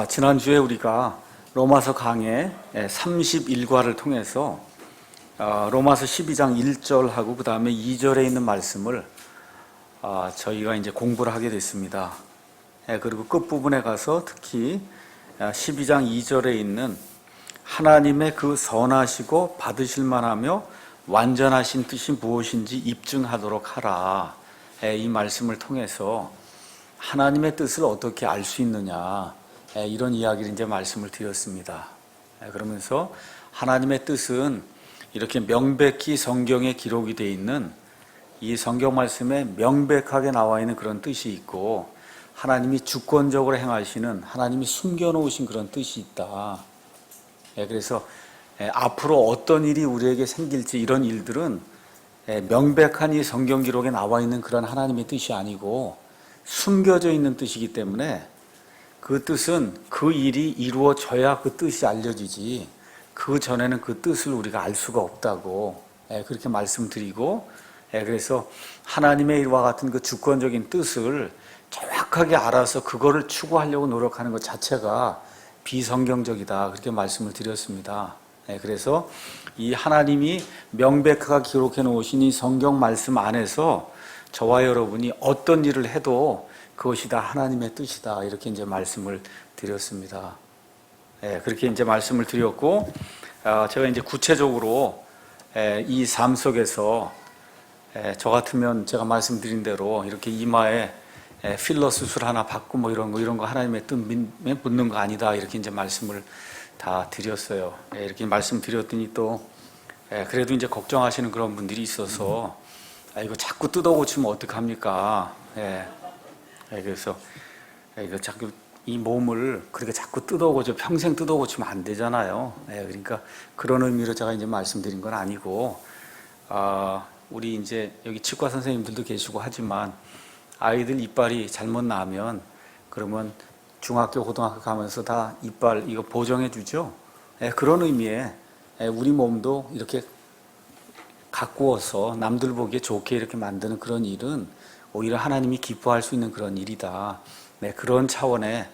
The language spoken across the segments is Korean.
지난주에 우리가 로마서 강의 31과를 통해서 로마서 12장 1절하고 그 다음에 2절에 있는 말씀을 저희가 이제 공부를 하게 됐습니다. 그리고 끝부분에 가서 특히 12장 2절에 있는 하나님의 그 선하시고 받으실 만하며 완전하신 뜻이 무엇인지 입증하도록 하라. 이 말씀을 통해서 하나님의 뜻을 어떻게 알 수 있느냐, 이런 이야기를 이제 말씀을 드렸습니다. 그러면서 하나님의 뜻은 이렇게 명백히 성경에 기록이 되어 있는 이 성경 말씀에 명백하게 나와 있는 그런 뜻이 있고, 하나님이 주권적으로 행하시는, 하나님이 숨겨놓으신 그런 뜻이 있다. 그래서 앞으로 어떤 일이 우리에게 생길지, 이런 일들은 명백한 이 성경 기록에 나와 있는 그런 하나님의 뜻이 아니고 숨겨져 있는 뜻이기 때문에 그 뜻은 그 일이 이루어져야 그 뜻이 알려지지, 그 전에는 그 뜻을 우리가 알 수가 없다고 그렇게 말씀드리고, 그래서 하나님의 일과 같은 그 주권적인 뜻을 정확하게 알아서 그거를 추구하려고 노력하는 것 자체가 비성경적이다, 그렇게 말씀을 드렸습니다. 그래서 이 하나님이 명백하게 기록해 놓으신 이 성경 말씀 안에서 저와 여러분이 어떤 일을 해도 그것이 다 하나님의 뜻이다, 이렇게 이제 말씀을 드렸습니다. 그렇게 이제 말씀을 드렸고, 제가 이제 구체적으로 이 삶 속에서 저 같으면 제가 말씀드린 대로 이렇게 이마에 필러 수술 하나 받고 뭐 이런 거 하나님의 뜻에 묻는 거 아니다, 이렇게 이제 말씀을 다 드렸어요. 이렇게 말씀드렸더니 또 그래도 이제 걱정하시는 그런 분들이 있어서 이거 자꾸 뜯어 고치면 어떡합니까? 그래서 이거 자꾸 이 몸을 그렇게 자꾸 뜯어 고쳐 평생 뜯어 고치면 안 되잖아요. 그러니까 그런 의미로 제가 이제 말씀드린 건 아니고, 우리 이제 여기 치과 선생님들도 계시고 하지만 아이들 이빨이 잘못 나면 그러면 중학교, 고등학교 가면서 다 이빨 이거 보정해 주죠. 그런 의미에 우리 몸도 이렇게 가꾸어서 남들 보기에 좋게 이렇게 만드는 그런 일은 오히려 하나님이 기뻐할 수 있는 그런 일이다. 그런 차원의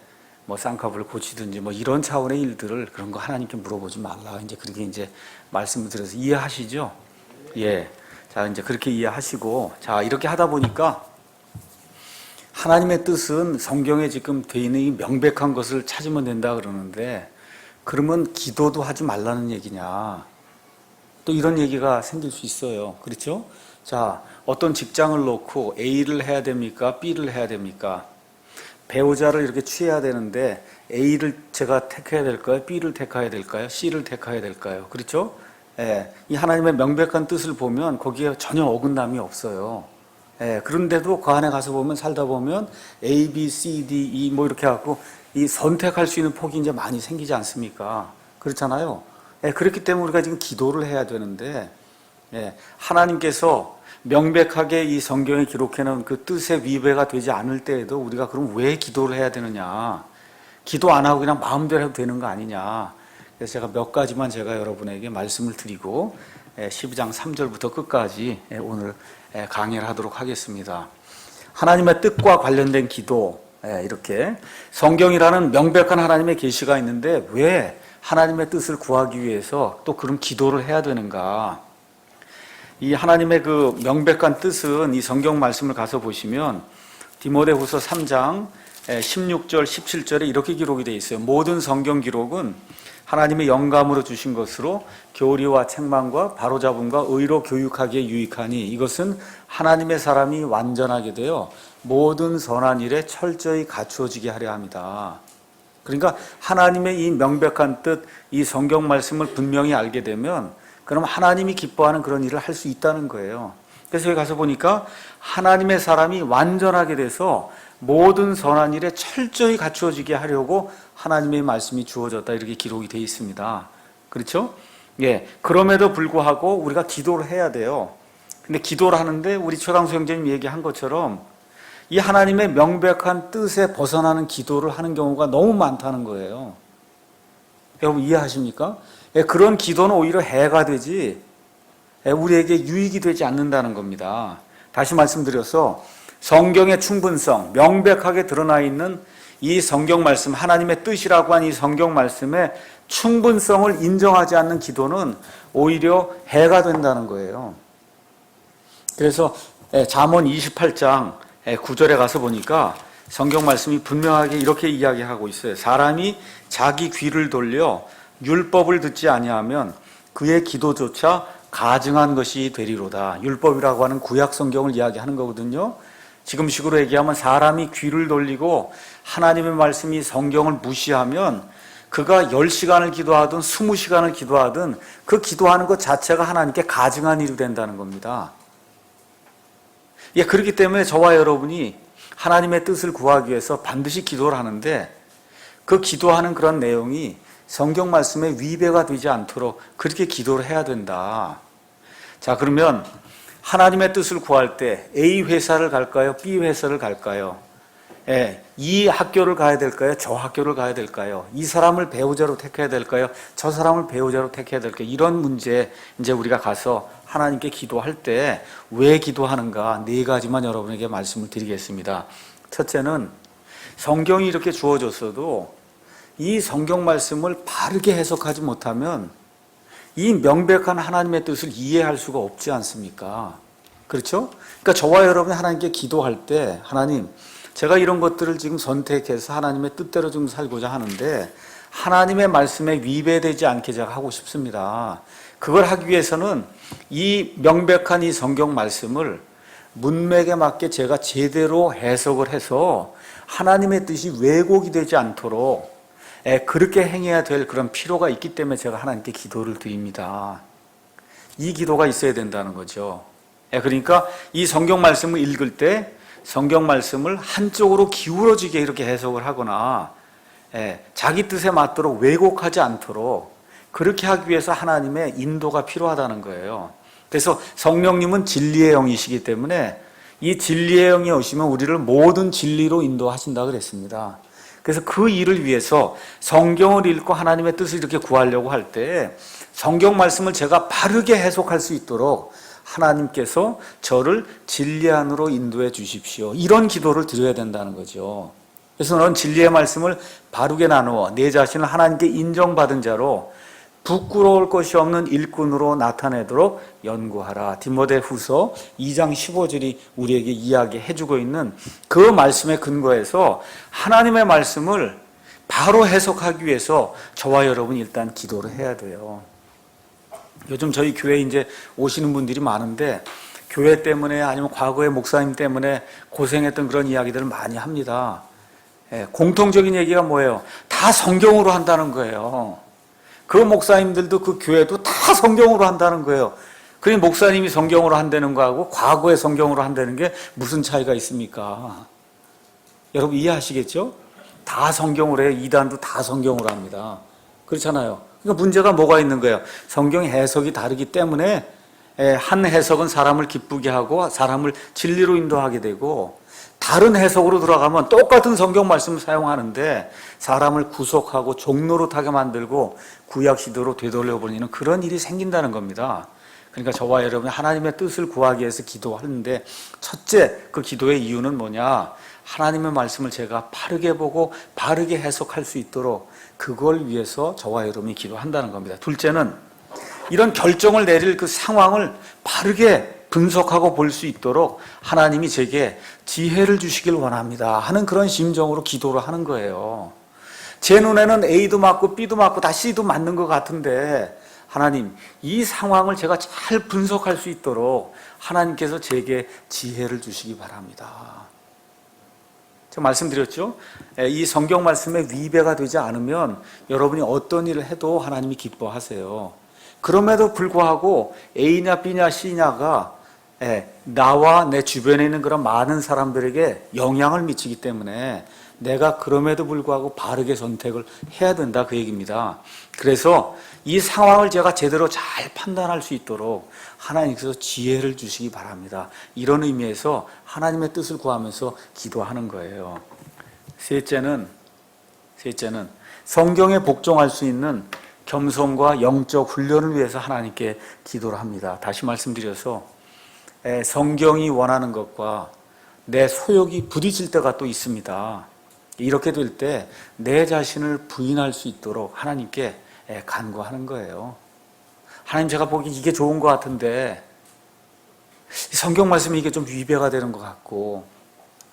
뭐 쌍꺼풀을 고치든지 뭐 이런 차원의 일들을, 그런 거 하나님께 물어보지 말라, 이제 그렇게 이제 말씀을 드려서 이해하시죠? 자, 이제 그렇게 이해하시고, 자, 이렇게 하다 보니까 하나님의 뜻은 성경에 지금 되어 있는 이 명백한 것을 찾으면 된다 그러는데, 그러면 기도도 하지 말라는 얘기냐, 또 이런 얘기가 생길 수 있어요. 그렇죠? 자, 어떤 직장을 놓고 A를 해야 됩니까? B를 해야 됩니까? 배우자를 이렇게 취해야 되는데 A를 제가 택해야 될까요? B를 택해야 될까요? C를 택해야 될까요? 그렇죠? 이 하나님의 명백한 뜻을 보면 거기에 전혀 어긋남이 없어요. 그런데도 그 안에 가서 보면, 살다 보면 A, B, C, D, E 뭐 이렇게 하고 이 선택할 수 있는 폭이 이제 많이 생기지 않습니까? 그렇잖아요. 그렇기 때문에 우리가 지금 기도를 해야 되는데, 하나님께서 명백하게 이 성경에 기록해놓은 그 뜻의 위배가 되지 않을 때에도 우리가 그럼 왜 기도를 해야 되느냐, 기도 안 하고 그냥 마음대로 해도 되는 거 아니냐. 그래서 제가 몇 가지만 제가 여러분에게 말씀을 드리고 12장 3절부터 끝까지 오늘 강의를 하도록 하겠습니다. 하나님의 뜻과 관련된 기도, 이렇게 성경이라는 명백한 하나님의 계시가 있는데 왜 하나님의 뜻을 구하기 위해서 또 그런 기도를 해야 되는가? 이 하나님의 그 명백한 뜻은 이 성경 말씀을 가서 보시면 디모데후서 3장 16절 17절에 이렇게 기록이 되어 있어요. 모든 성경 기록은 하나님의 영감으로 주신 것으로 교리와 책망과 바로잡음과 의로 교육하기에 유익하니 이것은 하나님의 사람이 완전하게 되어 모든 선한 일에 철저히 갖추어지게 하려 합니다. 그러니까 하나님의 이 명백한 뜻, 이 성경 말씀을 분명히 알게 되면 그럼 하나님이 기뻐하는 그런 일을 할 수 있다는 거예요. 그래서 여기 가서 보니까 하나님의 사람이 완전하게 돼서 모든 선한 일에 철저히 갖추어지게 하려고 하나님의 말씀이 주어졌다, 이렇게 기록이 되어 있습니다. 그렇죠? 그럼에도 불구하고 우리가 기도를 해야 돼요. 근데 기도를 하는데 우리 최강수 형제님 얘기한 것처럼 이 하나님의 명백한 뜻에 벗어나는 기도를 하는 경우가 너무 많다는 거예요. 여러분 이해하십니까? 그런 기도는 오히려 해가 되지 우리에게 유익이 되지 않는다는 겁니다. 다시 말씀드려서 성경의 충분성, 명백하게 드러나 있는 이 성경 말씀, 하나님의 뜻이라고 한 이 성경 말씀의 충분성을 인정하지 않는 기도는 오히려 해가 된다는 거예요. 그래서 잠언 28장 9절에 가서 보니까 성경 말씀이 분명하게 이렇게 이야기하고 있어요. 사람이 자기 귀를 돌려 율법을 듣지 아니하면 그의 기도조차 가증한 것이 되리로다. 율법이라고 하는 구약 성경을 이야기하는 거거든요. 지금식으로 얘기하면 사람이 귀를 돌리고 하나님의 말씀이 성경을 무시하면 그가 10시간을 기도하든 20시간을 기도하든 그 기도하는 것 자체가 하나님께 가증한 일이 된다는 겁니다. 그렇기 때문에 저와 여러분이 하나님의 뜻을 구하기 위해서 반드시 기도를 하는데 그 기도하는 그런 내용이 성경 말씀에 위배가 되지 않도록 그렇게 기도를 해야 된다. 자, 그러면 하나님의 뜻을 구할 때 A 회사를 갈까요? B 회사를 갈까요? 이 학교를 가야 될까요? 저 학교를 가야 될까요? 이 사람을 배우자로 택해야 될까요? 저 사람을 배우자로 택해야 될까요? 이런 문제 이제 우리가 가서 하나님께 기도할 때 왜 기도하는가 4가지만 여러분에게 말씀을 드리겠습니다. 첫째는 성경이 이렇게 주어졌어도 이 성경 말씀을 바르게 해석하지 못하면 이 명백한 하나님의 뜻을 이해할 수가 없지 않습니까? 그렇죠? 그러니까 저와 여러분이 하나님께 기도할 때 하나님, 제가 이런 것들을 지금 선택해서 하나님의 뜻대로 좀 살고자 하는데 하나님의 말씀에 위배되지 않게 제가 하고 싶습니다. 그걸 하기 위해서는 이 명백한 이 성경 말씀을 문맥에 맞게 제가 제대로 해석을 해서 하나님의 뜻이 왜곡이 되지 않도록 그렇게 행해야 될 그런 필요가 있기 때문에 제가 하나님께 기도를 드립니다. 이 기도가 있어야 된다는 거죠. 그러니까 이 성경 말씀을 읽을 때 성경 말씀을 한쪽으로 기울어지게 이렇게 해석을 하거나 자기 뜻에 맞도록 왜곡하지 않도록 그렇게 하기 위해서 하나님의 인도가 필요하다는 거예요. 그래서 성령님은 진리의 영이시기 때문에 이 진리의 영이 오시면 우리를 모든 진리로 인도하신다 그랬습니다. 그래서 그 일을 위해서 성경을 읽고 하나님의 뜻을 이렇게 구하려고 할 때 성경 말씀을 제가 바르게 해석할 수 있도록 하나님께서 저를 진리 안으로 인도해 주십시오. 이런 기도를 드려야 된다는 거죠. 그래서 너는 진리의 말씀을 바르게 나누어 내 자신을 하나님께 인정받은 자로 부끄러울 것이 없는 일꾼으로 나타내도록 연구하라. 디모데후서 2장 15절이 우리에게 이야기해주고 있는 그 말씀에 근거해서 하나님의 말씀을 바로 해석하기 위해서 저와 여러분이 일단 기도를 해야 돼요. 요즘 저희 교회에 이제 오시는 분들이 많은데 교회 때문에 아니면 과거의 목사님 때문에 고생했던 그런 이야기들을 많이 합니다. 공통적인 얘기가 뭐예요? 다 성경으로 한다는 거예요. 그 목사님들도 그 교회도 다 성경으로 한다는 거예요. 그러니 목사님이 성경으로 한다는 거하고 과거의 성경으로 한다는 게 무슨 차이가 있습니까? 여러분 이해하시겠죠? 다 성경으로 해요. 이단도 다 성경으로 합니다. 그렇잖아요. 그러니까 문제가 뭐가 있는 거예요? 성경 해석이 다르기 때문에 한 해석은 사람을 기쁘게 하고 사람을 진리로 인도하게 되고 다른 해석으로 들어가면 똑같은 성경 말씀을 사용하는데 사람을 구속하고 종노릇하게 만들고 구약 시대로 되돌려버리는 그런 일이 생긴다는 겁니다. 그러니까 저와 여러분이 하나님의 뜻을 구하기 위해서 기도하는데 첫째 그 기도의 이유는 뭐냐? 하나님의 말씀을 제가 바르게 보고 바르게 해석할 수 있도록 그걸 위해서 저와 여러분이 기도한다는 겁니다. 둘째는 이런 결정을 내릴 그 상황을 바르게 분석하고 볼 수 있도록 하나님이 제게 지혜를 주시길 원합니다 하는 그런 심정으로 기도를 하는 거예요. 제 눈에는 A도 맞고 B도 맞고 다 C도 맞는 것 같은데 하나님 이 상황을 제가 잘 분석할 수 있도록 하나님께서 제게 지혜를 주시기 바랍니다. 제가 말씀드렸죠? 이 성경 말씀에 위배가 되지 않으면 여러분이 어떤 일을 해도 하나님이 기뻐하세요. 그럼에도 불구하고 A냐 B냐 C냐가 나와 내 주변에 있는 그런 많은 사람들에게 영향을 미치기 때문에 내가 그럼에도 불구하고 바르게 선택을 해야 된다 그 얘기입니다. 그래서 이 상황을 제가 제대로 잘 판단할 수 있도록 하나님께서 지혜를 주시기 바랍니다. 이런 의미에서 하나님의 뜻을 구하면서 기도하는 거예요. 셋째는 성경에 복종할 수 있는 겸손과 영적 훈련을 위해서 하나님께 기도를 합니다. 다시 말씀드려서 성경이 원하는 것과 내 소욕이 부딪힐 때가 또 있습니다. 이렇게 될 때 내 자신을 부인할 수 있도록 하나님께 간구하는 거예요. 하나님, 제가 보기 이게 좋은 것 같은데 성경 말씀이 이게 좀 위배가 되는 것 같고,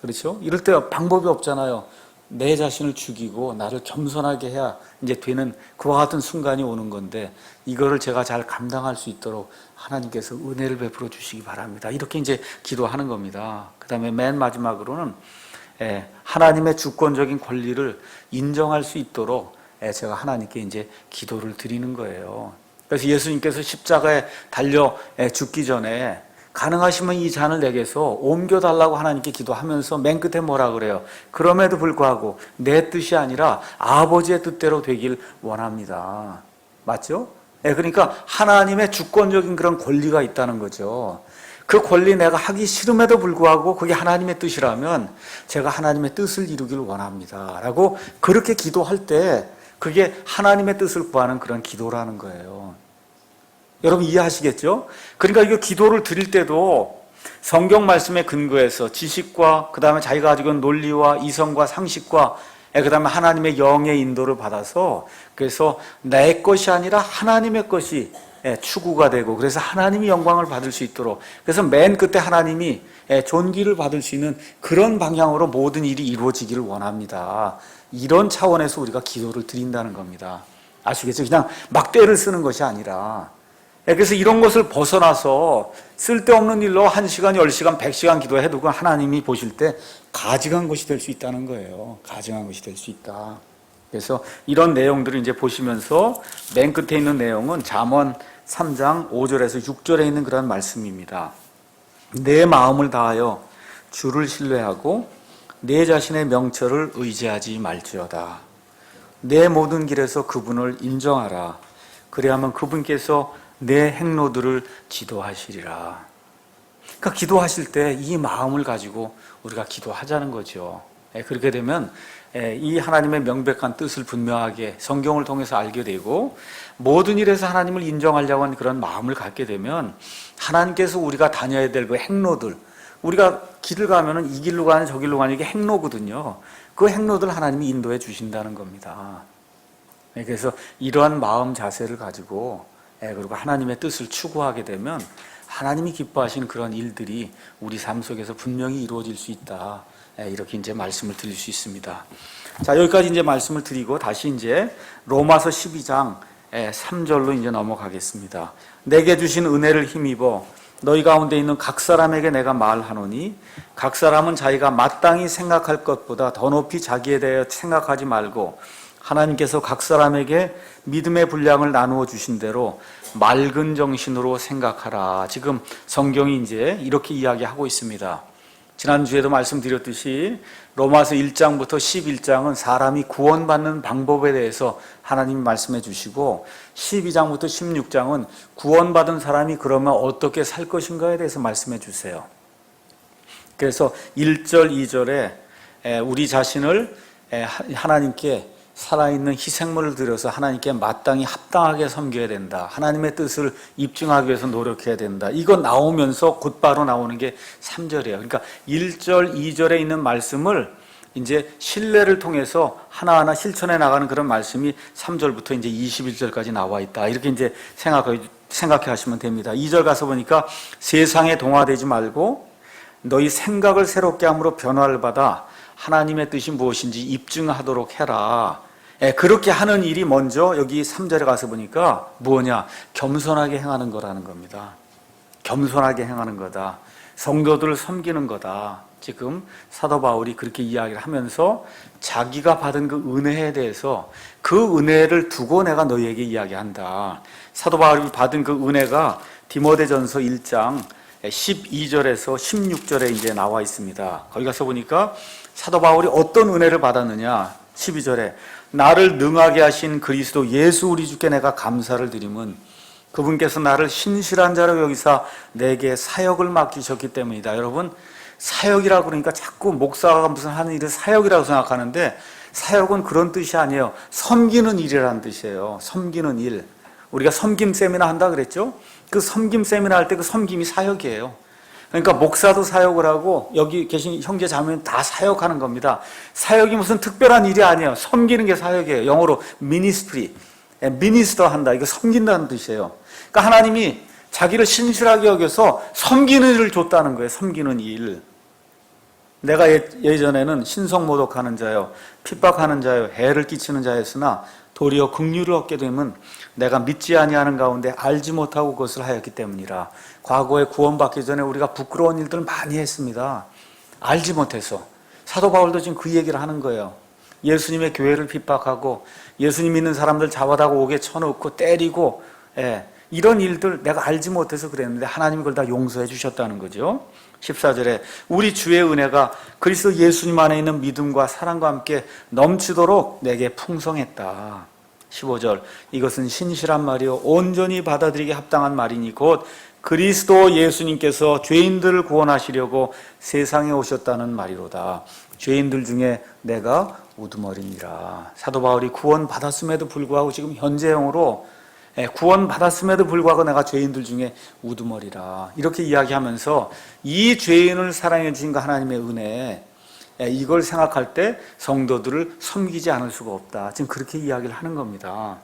그렇죠? 이럴 때 방법이 없잖아요. 내 자신을 죽이고 나를 겸손하게 해야 이제 되는 그와 같은 순간이 오는 건데, 이거를 제가 잘 감당할 수 있도록 하나님께서 은혜를 베풀어 주시기 바랍니다. 이렇게 이제 기도하는 겁니다. 그 다음에 맨 마지막으로는 하나님의 주권적인 권리를 인정할 수 있도록 제가 하나님께 이제 기도를 드리는 거예요. 그래서 예수님께서 십자가에 달려 죽기 전에 가능하시면 이 잔을 내게서 옮겨달라고 하나님께 기도하면서 맨 끝에 뭐라 그래요? 그럼에도 불구하고 내 뜻이 아니라 아버지의 뜻대로 되길 원합니다. 맞죠? 그러니까 하나님의 주권적인 그런 권리가 있다는 거죠. 그 권리 내가 하기 싫음에도 불구하고 그게 하나님의 뜻이라면 제가 하나님의 뜻을 이루길 원합니다 라고 그렇게 기도할 때 그게 하나님의 뜻을 구하는 그런 기도라는 거예요. 여러분 이해하시겠죠? 그러니까 이거 기도를 드릴 때도 성경 말씀에 근거해서 지식과 그 다음에 자기가 가지고 있는 논리와 이성과 상식과 그 다음에 하나님의 영의 인도를 받아서, 그래서 내 것이 아니라 하나님의 것이 추구가 되고, 그래서 하나님이 영광을 받을 수 있도록, 그래서 맨 끝에 하나님이 존귀를 받을 수 있는 그런 방향으로 모든 일이 이루어지기를 원합니다. 이런 차원에서 우리가 기도를 드린다는 겁니다. 아시겠죠? 그냥 막 떼를 쓰는 것이 아니라. 그래서 이런 것을 벗어나서 쓸데없는 일로 1시간, 10시간, 100시간 기도해도 하나님이 보실 때 가증한 것이 될 수 있다는 거예요. 가증한 것이 될 수 있다. 그래서 이런 내용들을 이제 보시면서 맨 끝에 있는 내용은 잠언 3장 5절에서 6절에 있는 그런 말씀입니다. 내 마음을 다하여 주를 신뢰하고 내 자신의 명철을 의지하지 말지어다. 내 모든 길에서 그분을 인정하라. 그래야만 그분께서 내 행로들을 지도하시리라. 그러니까 기도하실 때 이 마음을 가지고 우리가 기도하자는 거죠. 그렇게 되면 이 하나님의 명백한 뜻을 분명하게 성경을 통해서 알게 되고, 모든 일에서 하나님을 인정하려고 하는 그런 마음을 갖게 되면 하나님께서 우리가 다녀야 될 그 행로들, 우리가 길을 가면은 이 길로 가는 저 길로 가는 게 행로거든요. 그 행로들 하나님이 인도해 주신다는 겁니다. 그래서 이러한 마음 자세를 가지고 그리고 하나님의 뜻을 추구하게 되면 하나님이 기뻐하시는 그런 일들이 우리 삶 속에서 분명히 이루어질 수 있다. 이렇게 이제 말씀을 드릴 수 있습니다. 자, 여기까지 이제 말씀을 드리고 다시 이제 로마서 12장 3절로 이제 넘어가겠습니다. 내게 주신 은혜를 힘입어 너희 가운데 있는 각 사람에게 내가 말하노니 각 사람은 자기가 마땅히 생각할 것보다 더 높이 자기에 대해 생각하지 말고 하나님께서 각 사람에게 믿음의 분량을 나누어 주신 대로 맑은 정신으로 생각하라. 지금 성경이 이제 이렇게 이야기하고 있습니다. 지난주에도 말씀드렸듯이 로마서 1장부터 11장은 사람이 구원받는 방법에 대해서 하나님이 말씀해 주시고, 12장부터 16장은 구원받은 사람이 그러면 어떻게 살 것인가에 대해서 말씀해 주세요. 그래서 1절, 2절에 우리 자신을 하나님께 살아있는 희생물을 들여서 하나님께 마땅히 합당하게 섬겨야 된다. 하나님의 뜻을 입증하기 위해서 노력해야 된다. 이거 나오면서 곧바로 나오는 게 3절이에요. 그러니까 1절, 2절에 있는 말씀을 이제 신뢰를 통해서 하나하나 실천해 나가는 그런 말씀이 3절부터 이제 21절까지 나와 있다. 이렇게 이제 생각해 하시면 됩니다. 2절 가서 보니까 세상에 동화되지 말고 너희 생각을 새롭게 함으로 변화를 받아 하나님의 뜻이 무엇인지 입증하도록 해라. 그렇게 하는 일이 먼저 여기 3절에 가서 보니까 뭐냐? 겸손하게 행하는 거라는 겁니다. 겸손하게 행하는 거다. 성도들을 섬기는 거다. 지금 사도 바울이 그렇게 이야기를 하면서 자기가 받은 그 은혜에 대해서 그 은혜를 두고 내가 너희에게 이야기한다. 사도 바울이 받은 그 은혜가 디모데전서 1장 12절에서 16절에 이제 나와 있습니다. 거기 가서 보니까 사도 바울이 어떤 은혜를 받았느냐? 12절에 나를 능하게 하신 그리스도 예수 우리 주께 내가 감사를 드림은 그분께서 나를 신실한 자로 여기사 내게 사역을 맡기셨기 때문이다. 여러분, 사역이라고 그러니까 자꾸 목사가 무슨 하는 일을 사역이라고 생각하는데, 사역은 그런 뜻이 아니에요. 섬기는 일이라는 뜻이에요. 섬기는 일. 우리가 섬김 세미나 한다 그랬죠? 그 섬김 세미나 할 때 그 섬김이 사역이에요. 그러니까 목사도 사역을 하고 여기 계신 형제 자매는 다 사역하는 겁니다. 사역이 무슨 특별한 일이 아니에요. 섬기는 게 사역이에요. 영어로 미니스트리, 미니스터 한다. 이거 섬긴다는 뜻이에요. 그러니까 하나님이 자기를 신실하게 여겨서 섬기는 일을 줬다는 거예요. 섬기는 일. 내가 예전에는 신성모독하는 자요, 핍박하는 자요, 해를 끼치는 자였으나 도리어 긍휼을 얻게 되면 내가 믿지 아니하는 가운데 알지 못하고 그것을 하였기 때문이라. 과거에 구원받기 전에 우리가 부끄러운 일들을 많이 했습니다. 알지 못해서. 사도 바울도 지금 그 얘기를 하는 거예요. 예수님의 교회를 핍박하고 예수님 믿는 사람들 잡아다가 옥에 쳐넣고 때리고, 이런 일들 내가 알지 못해서 그랬는데 하나님이 그걸 다 용서해 주셨다는 거죠. 14절에 우리 주의 은혜가 그리스도 예수님 안에 있는 믿음과 사랑과 함께 넘치도록 내게 풍성했다. 15절 이것은 신실한 말이요 온전히 받아들이기 합당한 말이니 곧 그리스도 예수님께서 죄인들을 구원하시려고 세상에 오셨다는 말이로다. 죄인들 중에 내가 우두머리니라. 사도 바울이 구원받았음에도 불구하고 지금 현재형으로 구원받았음에도 불구하고 내가 죄인들 중에 우두머리라. 이렇게 이야기하면서 이 죄인을 사랑해 주신 그 하나님의 은혜, 이걸 생각할 때 성도들을 섬기지 않을 수가 없다. 지금 그렇게 이야기를 하는 겁니다.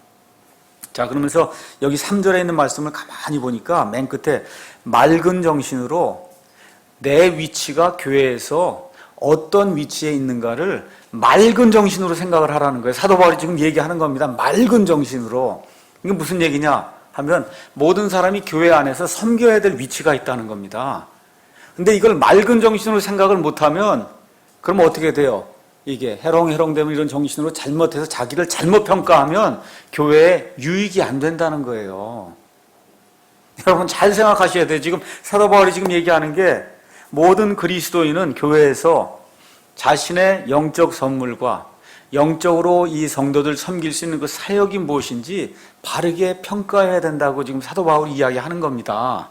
자, 그러면서 여기 3절에 있는 말씀을 가만히 보니까 맨 끝에 맑은 정신으로 내 위치가 교회에서 어떤 위치에 있는가를 맑은 정신으로 생각을 하라는 거예요. 사도 바울이 지금 얘기하는 겁니다. 맑은 정신으로. 이게 무슨 얘기냐 하면 모든 사람이 교회 안에서 섬겨야 될 위치가 있다는 겁니다. 근데 이걸 맑은 정신으로 생각을 못하면 그러면 어떻게 돼요? 이게 해롱해롱되면 이런 정신으로 잘못해서 자기를 잘못 평가하면 교회에 유익이 안 된다는 거예요. 여러분 잘 생각하셔야 돼요. 지금 사도 바울이 지금 얘기하는 게 모든 그리스도인은 교회에서 자신의 영적 선물과 영적으로 이 성도들 섬길 수 있는 그 사역이 무엇인지 바르게 평가해야 된다고 지금 사도 바울이 이야기하는 겁니다.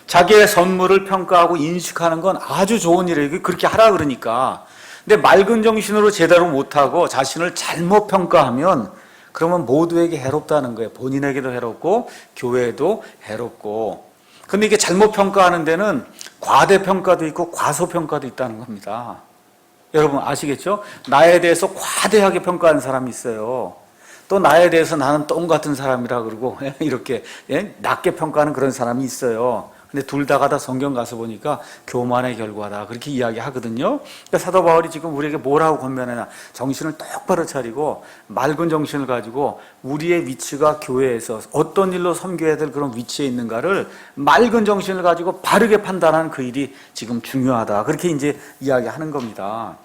자기의 선물을 평가하고 인식하는 건 아주 좋은 일이에요. 그렇게 하라 그러니까. 근데 맑은 정신으로 제대로 못하고 자신을 잘못 평가하면 그러면 모두에게 해롭다는 거예요. 본인에게도 해롭고 교회에도 해롭고. 근데 이게 잘못 평가하는 데는 과대평가도 있고 과소평가도 있다는 겁니다. 여러분 아시겠죠? 나에 대해서 과대하게 평가하는 사람이 있어요. 또 나에 대해서 나는 똥 같은 사람이라 그러고 이렇게 낮게 평가하는 그런 사람이 있어요. 근데 둘 다가 다 성경 가서 보니까 교만의 결과다 그렇게 이야기하거든요. 그러니까 사도 바울이 지금 우리에게 뭐라고 권면하냐, 정신을 똑바로 차리고 맑은 정신을 가지고 우리의 위치가 교회에서 어떤 일로 섬겨야 될 그런 위치에 있는가를 맑은 정신을 가지고 바르게 판단하는 그 일이 지금 중요하다 그렇게 이제 이야기하는 겁니다.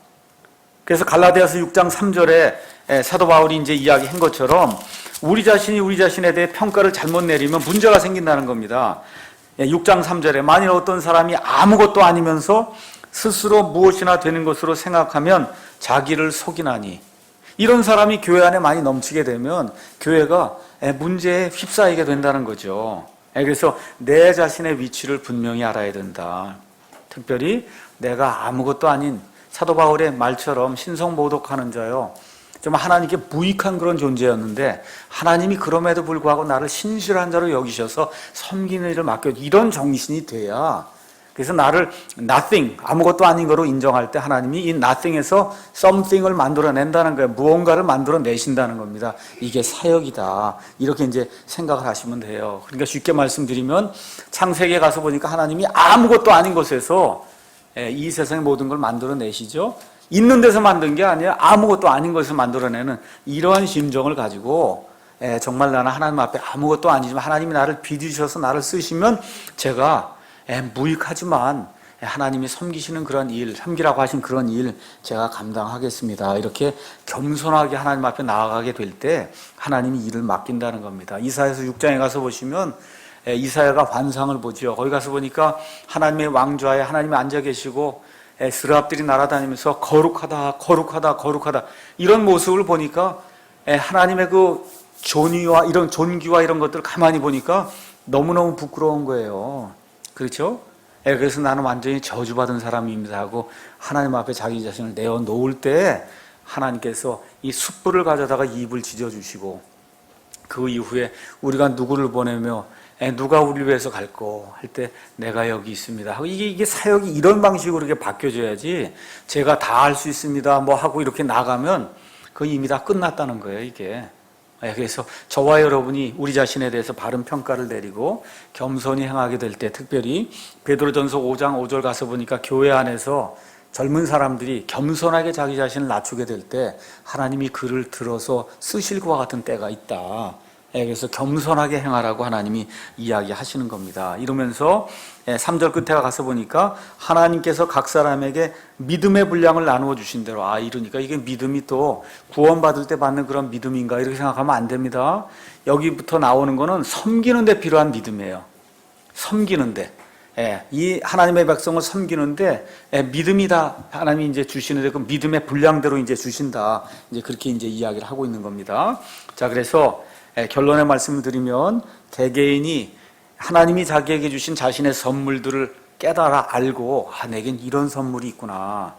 그래서 갈라디아서 6장 3절에 사도 바울이 이제 이야기한 것처럼 우리 자신이 우리 자신에 대해 평가를 잘못 내리면 문제가 생긴다는 겁니다. 6장 3절에 만일 어떤 사람이 아무것도 아니면서 스스로 무엇이나 되는 것으로 생각하면 자기를 속이나니, 이런 사람이 교회 안에 많이 넘치게 되면 교회가 문제에 휩싸이게 된다는 거죠. 그래서 내 자신의 위치를 분명히 알아야 된다. 특별히 내가 아무것도 아닌 사도 바울의 말처럼 신성모독하는 자요, 좀 하나님께 무익한 그런 존재였는데 하나님이 그럼에도 불구하고 나를 신실한 자로 여기셔서 섬기는 일을 맡겨, 이런 정신이 돼야, 그래서 나를 nothing, 아무것도 아닌 거로 인정할 때 하나님이 이 nothing에서 something을 만들어낸다는 거예요. 무언가를 만들어내신다는 겁니다. 이게 사역이다 이렇게 이제 생각을 하시면 돼요. 그러니까 쉽게 말씀드리면 창세기에 가서 보니까 하나님이 아무것도 아닌 곳에서 이 세상의 모든 걸 만들어내시죠. 있는 데서 만든 게 아니라 아무것도 아닌 것을 만들어내는 이러한 심정을 가지고 정말 나는 하나님 앞에 아무것도 아니지만 하나님이 나를 빚으셔서 나를 쓰시면 제가 무익하지만 하나님이 섬기시는 그런 일, 섬기라고 하신 그런 일 제가 감당하겠습니다. 이렇게 겸손하게 하나님 앞에 나아가게 될 때 하나님이 일을 맡긴다는 겁니다. 이사야서 6장에 가서 보시면 이사야가 환상을 보죠. 거기 가서 보니까 하나님의 왕좌에 하나님이 앉아 계시고 스랍들이 날아다니면서 거룩하다 거룩하다 거룩하다 이런 모습을 보니까 하나님의 그 존귀와 이런 존귀와 이런 것들을 가만히 보니까 너무너무 부끄러운 거예요. 그렇죠? 그래서 나는 완전히 저주받은 사람입니다 하고 하나님 앞에 자기 자신을 내어놓을 때 하나님께서 이 숯불을 가져다가 입을 지져주시고 그 이후에 우리가 누구를 보내며 누가 우리를 위해서 갈고 할 때 내가 여기 있습니다 하고 이게 사역이 이런 방식으로 이렇게 바뀌어져야지 제가 다 할 수 있습니다 뭐 하고 이렇게 나가면 그거 이미 다 끝났다는 거예요 이게. 그래서 저와 여러분이 우리 자신에 대해서 바른 평가를 내리고 겸손히 행하게 될 때, 특별히 베드로전서 5장 5절 가서 보니까 교회 안에서 젊은 사람들이 겸손하게 자기 자신을 낮추게 될 때 하나님이 그를 들어서 쓰실 것과 같은 때가 있다. 그래서 겸손하게 행하라고 하나님이 이야기하시는 겁니다. 이러면서 3절 끝에 가서 보니까 하나님께서 각 사람에게 믿음의 분량을 나누어 주신 대로, 이러니까 이게 믿음이 또 구원받을 때 받는 그런 믿음인가 이렇게 생각하면 안 됩니다. 여기부터 나오는 거는 섬기는 데 필요한 믿음이에요. 섬기는데. 이 하나님의 백성을 섬기는데 믿음이 다 하나님이 이제 주시는데 그 믿음의 분량대로 이제 주신다. 이제 그렇게 이제 이야기를 하고 있는 겁니다. 자, 그래서 결론의 말씀을 드리면 개개인이 하나님이 자기에게 주신 자신의 선물들을 깨달아 알고 내겐 이런 선물이 있구나.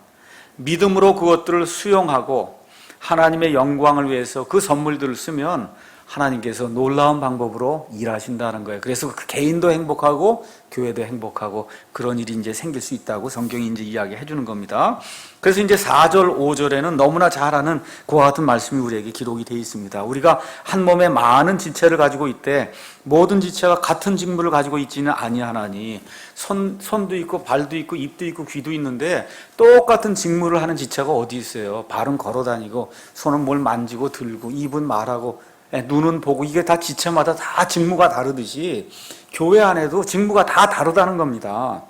믿음으로 그것들을 수용하고 하나님의 영광을 위해서 그 선물들을 쓰면 하나님께서 놀라운 방법으로 일하신다는 거예요. 그래서 그 개인도 행복하고 교회도 행복하고 그런 일이 이제 생길 수 있다고 성경이 이제 이야기해 주는 겁니다. 그래서 이제 4절, 5절에는 너무나 잘 아는 그와 같은 말씀이 우리에게 기록이 되어 있습니다. 우리가 한 몸에 많은 지체를 가지고 있되 모든 지체가 같은 직무를 가지고 있지는 아니하나니 손도 있고 발도 있고 입도 있고 귀도 있는데 똑같은 직무를 하는 지체가 어디 있어요? 발은 걸어 다니고 손은 뭘 만지고 들고 입은 말하고 눈은 보고 이게 다 지체마다 다 직무가 다르듯이 교회 안에도 직무가 다 다르다는 겁니다.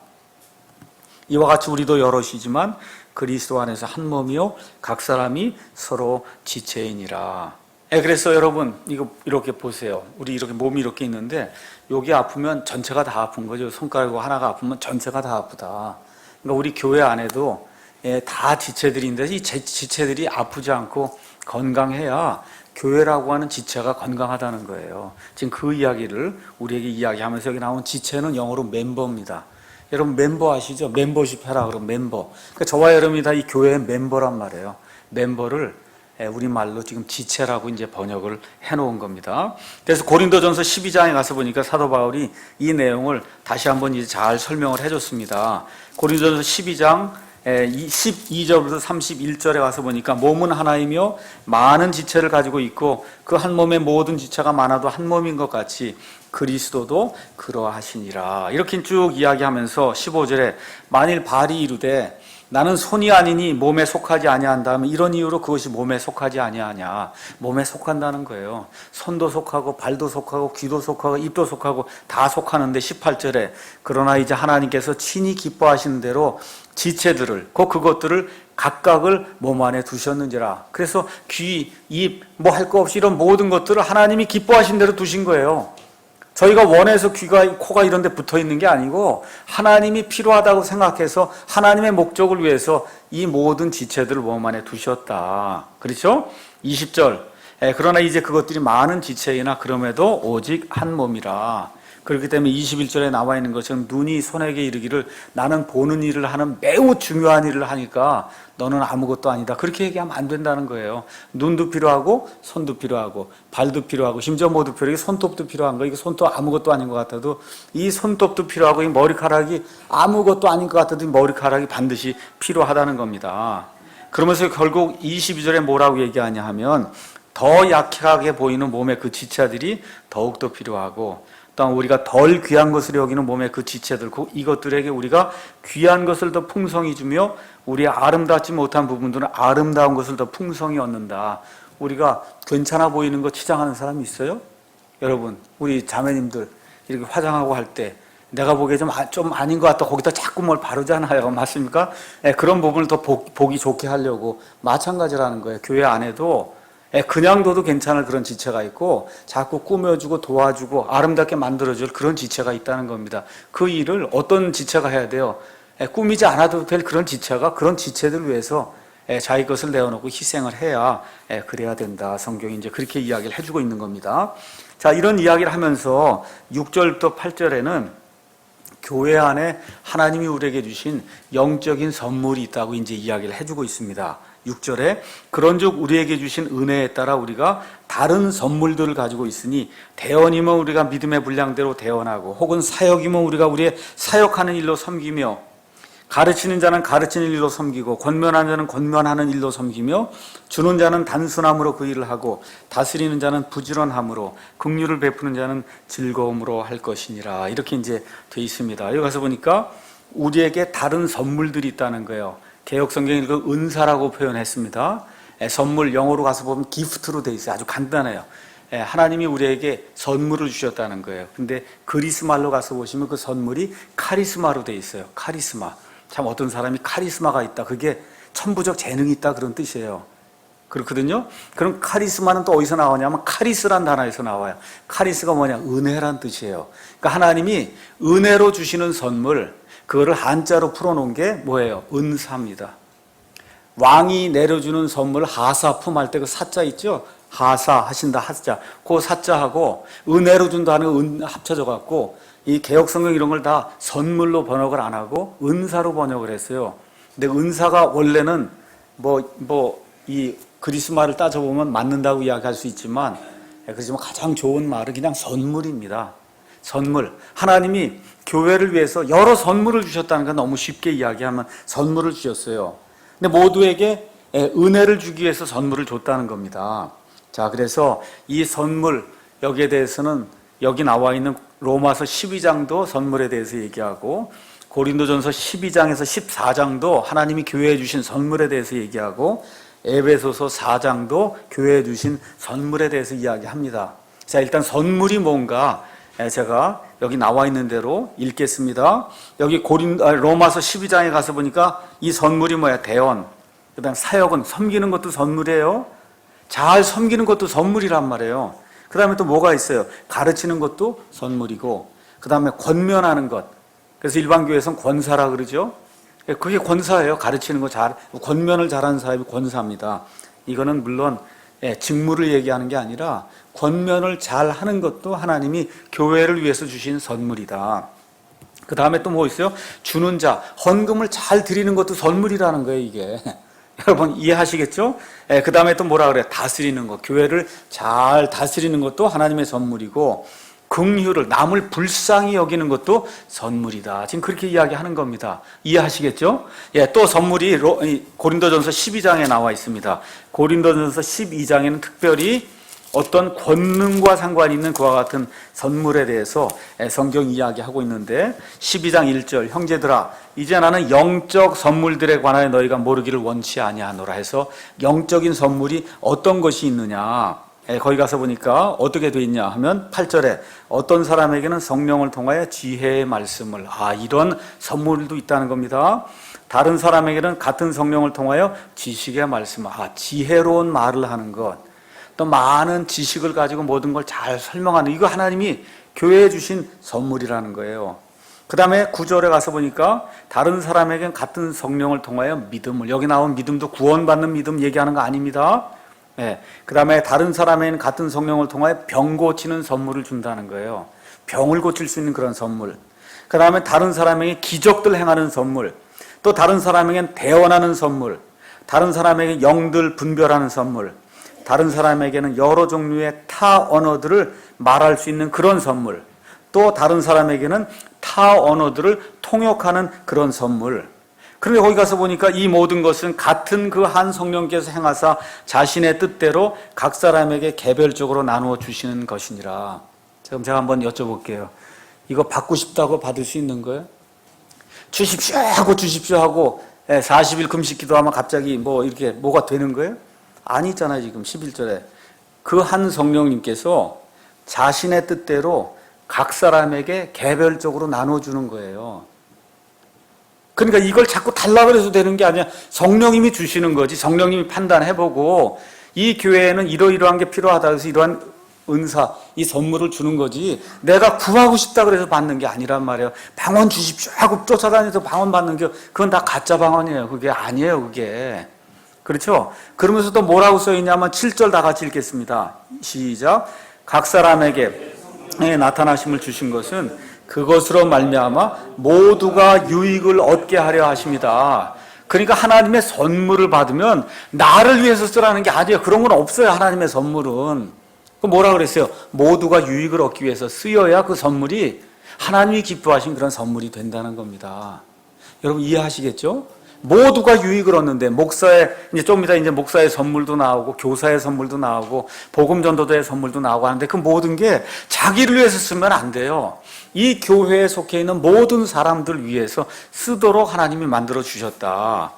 이와 같이 우리도 여럿이지만 그리스도 안에서 한 몸이요 각 사람이 서로 지체이니라. 그래서 여러분 이거 이렇게 보세요. 우리 이렇게 몸이 이렇게 있는데 여기 아프면 전체가 다 아픈 거죠. 손가락 하나가 아프면 전체가 다 아프다. 그러니까 우리 교회 안에도 다 지체들인데 이 지체들이 아프지 않고 건강해야 교회라고 하는 지체가 건강하다는 거예요. 지금 그 이야기를 우리에게 이야기하면서 여기 나온 지체는 영어로 멤버입니다. 여러분 멤버 아시죠? 멤버십 해라 그러면 멤버. 그러니까 저와 여러분이 다 이 교회의 멤버란 말이에요. 멤버를 우리말로 지금 지체라고 이제 번역을 해놓은 겁니다. 그래서 고린도전서 12장에 가서 보니까 사도 바울이 이 내용을 다시 한번 이제 잘 설명을 해줬습니다. 고린도전서 12장 12절부터 31절에 가서 보니까 몸은 하나이며 많은 지체를 가지고 있고 그 한 몸의 모든 지체가 많아도 한 몸인 것 같이 그리스도도 그러하시니라. 이렇게 쭉 이야기하면서 15절에 만일 발이 이르되 나는 손이 아니니 몸에 속하지 아니한다면 이런 이유로 그것이 몸에 속하지 아니하냐. 몸에 속한다는 거예요. 손도 속하고 발도 속하고 귀도 속하고 입도 속하고 다 속하는데 18절에 그러나 이제 하나님께서 친히 기뻐하시는 대로 지체들을 그것들을 각각을 몸 안에 두셨는지라. 그래서 귀, 입, 뭐 할 거 없이 이런 모든 것들을 하나님이 기뻐하신 대로 두신 거예요. 저희가 원해서 귀가, 코가 이런 데 붙어 있는 게 아니고 하나님이 필요하다고 생각해서 하나님의 목적을 위해서 이 모든 지체들을 몸 안에 두셨다. 그렇죠? 20절. 그러나 이제 그것들이 많은 지체이나 그럼에도 오직 한 몸이라. 그렇기 때문에 21절에 나와 있는 것처럼 눈이 손에게 이르기를 나는 보는 일을 하는 매우 중요한 일을 하니까 너는 아무것도 아니다. 그렇게 얘기하면 안 된다는 거예요. 눈도 필요하고 손도 필요하고 발도 필요하고 심지어 모두 필요하고 손톱도 필요한 거. 이거 손톱 아무것도 아닌 것 같아도 이 손톱도 필요하고 이 머리카락이 아무것도 아닌 것 같아도 이 머리카락이 반드시 필요하다는 겁니다. 그러면서 결국 22절에 뭐라고 얘기하냐 하면 더 약하게 보이는 몸의 그 지체들이 더욱더 필요하고 또한 우리가 덜 귀한 것을 여기는 몸의 그 지체들 이것들에게 우리가 귀한 것을 더 풍성히 주며 우리의 아름답지 못한 부분들은 아름다운 것을 더 풍성히 얻는다. 우리가 괜찮아 보이는 거 치장하는 사람이 있어요? 여러분 우리 자매님들 이렇게 화장하고 할 때 내가 보기에 좀 아닌 것 같다 거기다 자꾸 뭘 바르잖아요. 맞습니까? 그런 부분을 더 보기 좋게 하려고 마찬가지라는 거예요. 교회 안에도 그냥 둬도 괜찮을 그런 지체가 있고 자꾸 꾸며주고 도와주고 아름답게 만들어줄 그런 지체가 있다는 겁니다. 그 일을 어떤 지체가 해야 돼요? 꾸미지 않아도 될 그런 지체가 그런 지체들 위해서 자기 것을 내어놓고 희생을 해야 그래야 된다. 성경이 이제 그렇게 이야기를 해주고 있는 겁니다. 자, 이런 이야기를 하면서 6절부터 8절에는 교회 안에 하나님이 우리에게 주신 영적인 선물이 있다고 이제 이야기를 해주고 있습니다. 6절에 그런즉 우리에게 주신 은혜에 따라 우리가 다른 선물들을 가지고 있으니 대언이면 우리가 믿음의 분량대로 대언하고 혹은 사역이면 우리가 우리의 사역하는 일로 섬기며 가르치는 자는 가르치는 일로 섬기고 권면하는 자는 권면하는 일로 섬기며 주는 자는 단순함으로 그 일을 하고 다스리는 자는 부지런함으로 긍휼을 베푸는 자는 즐거움으로 할 것이니라. 이렇게 이제 돼 있습니다. 여기 가서 보니까 우리에게 다른 선물들이 있다는 거예요. 개역성경에 그 은사라고 표현했습니다. 선물 영어로 가서 보면 기프트로 돼 있어요. 아주 간단해요. 하나님이 우리에게 선물을 주셨다는 거예요. 근데 그리스 말로 가서 보시면 그 선물이 카리스마로 돼 있어요. 카리스마. 참 어떤 사람이 카리스마가 있다. 그게 천부적 재능이 있다 그런 뜻이에요. 그렇거든요. 그럼 카리스마는 또 어디서 나오냐면 카리스란 단어에서 나와요. 카리스가 뭐냐? 은혜란 뜻이에요. 그러니까 하나님이 은혜로 주시는 선물, 그거를 한자로 풀어놓은 게 뭐예요? 은사입니다. 왕이 내려주는 선물 하사 품할 때 그 사자 있죠? 하사 하신다 하자. 그 사자하고 은혜로 준다는 은 합쳐져 갖고 이 개역성경 이런 걸 다 선물로 번역을 안 하고 은사로 번역을 했어요. 근데 은사가 원래는 이 그리스말을 따져보면 맞는다고 이야기할 수 있지만 그렇지만 가장 좋은 말은 그냥 선물입니다. 선물. 하나님이 교회를 위해서 여러 선물을 주셨다는 건 너무 쉽게 이야기하면 선물을 주셨어요. 근데 모두에게 은혜를 주기 위해서 선물을 줬다는 겁니다. 자, 그래서 이 선물, 여기에 대해서는 여기 나와 있는 로마서 12장도 선물에 대해서 얘기하고 고린도전서 12장에서 14장도 하나님이 교회에 주신 선물에 대해서 얘기하고 에베소서 4장도 교회에 주신 선물에 대해서 이야기합니다. 자, 일단 선물이 뭔가 제가 여기 나와 있는 대로 읽겠습니다. 여기 로마서 12장에 가서 보니까 이 선물이 뭐야? 대언. 그 다음 사역은 섬기는 것도 선물이에요. 잘 섬기는 것도 선물이란 말이에요. 그 다음에 또 뭐가 있어요? 가르치는 것도 선물이고, 그 다음에 권면하는 것. 그래서 일반 교회에서는 권사라 그러죠. 그게 권사예요. 가르치는 거 권면을 잘하는 사람이 권사입니다. 이거는 물론 직무를 얘기하는 게 아니라 권면을 잘하는 것도 하나님이 교회를 위해서 주신 선물이다. 그 다음에 또 뭐 있어요? 주는 자, 헌금을 잘 드리는 것도 선물이라는 거예요, 이게. 여러분 이해하시겠죠? 그 다음에 또 뭐라 그래요? 다스리는 것, 교회를 잘 다스리는 것도 하나님의 선물이고, 긍휼을, 남을 불쌍히 여기는 것도 선물이다. 지금 그렇게 이야기하는 겁니다. 이해하시겠죠? 또 선물이 고린도전서 12장에 나와 있습니다. 고린도전서 12장에는 특별히 어떤 권능과 상관이 있는 그와 같은 선물에 대해서 성경 이야기하고 있는데 12장 1절 형제들아 이제 나는 영적 선물들에 관하여 너희가 모르기를 원치 아니하노라 해서 영적인 선물이 어떤 것이 있느냐 거기 가서 보니까 어떻게 돼 있냐 하면 8절에 어떤 사람에게는 성령을 통하여 지혜의 말씀을 이런 선물도 있다는 겁니다. 다른 사람에게는 같은 성령을 통하여 지식의 말씀 지혜로운 말을 하는 것 또 많은 지식을 가지고 모든 걸 잘 설명하는 이거 하나님이 교회에 주신 선물이라는 거예요. 그 다음에 9절에 가서 보니까 다른 사람에게는 같은 성령을 통하여 믿음을 여기 나온 믿음도 구원받는 믿음 얘기하는 거 아닙니다. 그 다음에 다른 사람에게는 같은 성령을 통하여 병 고치는 선물을 준다는 거예요. 병을 고칠 수 있는 그런 선물. 그 다음에 다른 사람에게 기적들 행하는 선물. 또 다른 사람에게는 대언하는 선물. 다른 사람에게 영들 분별하는 선물. 다른 사람에게는 여러 종류의 타 언어들을 말할 수 있는 그런 선물. 또 다른 사람에게는 타 언어들을 통역하는 그런 선물. 그런데 거기 가서 보니까 이 모든 것은 같은 그 한 성령께서 행하사 자신의 뜻대로 각 사람에게 개별적으로 나누어 주시는 것이니라. 그럼 제가 한번 여쭤볼게요. 이거 받고 싶다고 받을 수 있는 거예요? 주십시오 하고 40일 금식 기도하면 갑자기 이렇게 뭐가 되는 거예요? 아니잖아요. 지금 11절에 그 한 성령님께서 자신의 뜻대로 각 사람에게 개별적으로 나눠주는 거예요. 그러니까 이걸 자꾸 달라 그래서 되는 게 아니라 성령님이 주시는 거지. 성령님이 판단해보고 이 교회에는 이러이러한 게 필요하다 해서 이러한 은사, 이 선물을 주는 거지 내가 구하고 싶다 그래서 받는 게 아니란 말이에요. 방언 주십시오 하고 쫓아다니면서 방언 받는 게 그건 다 가짜 방언이에요. 그게 아니에요. 그게. 그렇죠? 그러면서 또 뭐라고 써있냐면 7절 다 같이 읽겠습니다. 시작. 각 사람에게 나타나심을 주신 것은 그것으로 말미암아 모두가 유익을 얻게 하려 하심이다. 그러니까 하나님의 선물을 받으면 나를 위해서 쓰라는 게 아니에요. 그런 건 없어요. 하나님의 선물은. 그 뭐라 그랬어요? 모두가 유익을 얻기 위해서 쓰여야 그 선물이 하나님이 기뻐하신 그런 선물이 된다는 겁니다. 여러분 이해하시겠죠? 모두가 유익을 얻는데 목사의 이제 좀 이따 이제 목사의 선물도 나오고 교사의 선물도 나오고 복음 전도자의 선물도 나오고 하는데 그 모든 게 자기를 위해서 쓰면 안 돼요. 이 교회에 속해 있는 모든 사람들 위해서 쓰도록 하나님이 만들어 주셨다.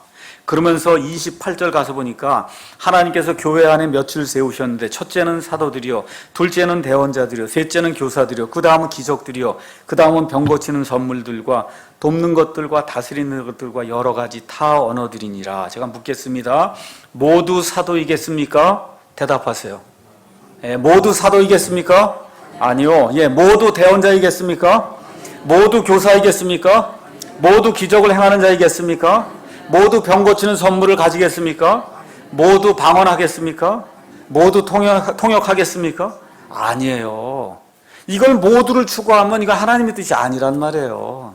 그러면서 28절 가서 보니까 하나님께서 교회 안에 며칠 세우셨는데 첫째는 사도들이요, 둘째는 대언자들이요, 셋째는 교사들이요, 그 다음은 기적들이요, 그 다음은 병 고치는 선물들과 돕는 것들과 다스리는 것들과 여러 가지 타 언어들이니라. 제가 묻겠습니다. 모두 사도이겠습니까? 대답하세요. 예, 모두 사도이겠습니까? 아니요. 예, 모두 대언자이겠습니까? 모두 교사이겠습니까? 모두 기적을 행하는 자이겠습니까? 모두 병 고치는 선물을 가지겠습니까? 모두 방언하겠습니까? 모두 통역하겠습니까? 아니에요. 이걸 모두를 추구하면 이거 하나님의 뜻이 아니란 말이에요.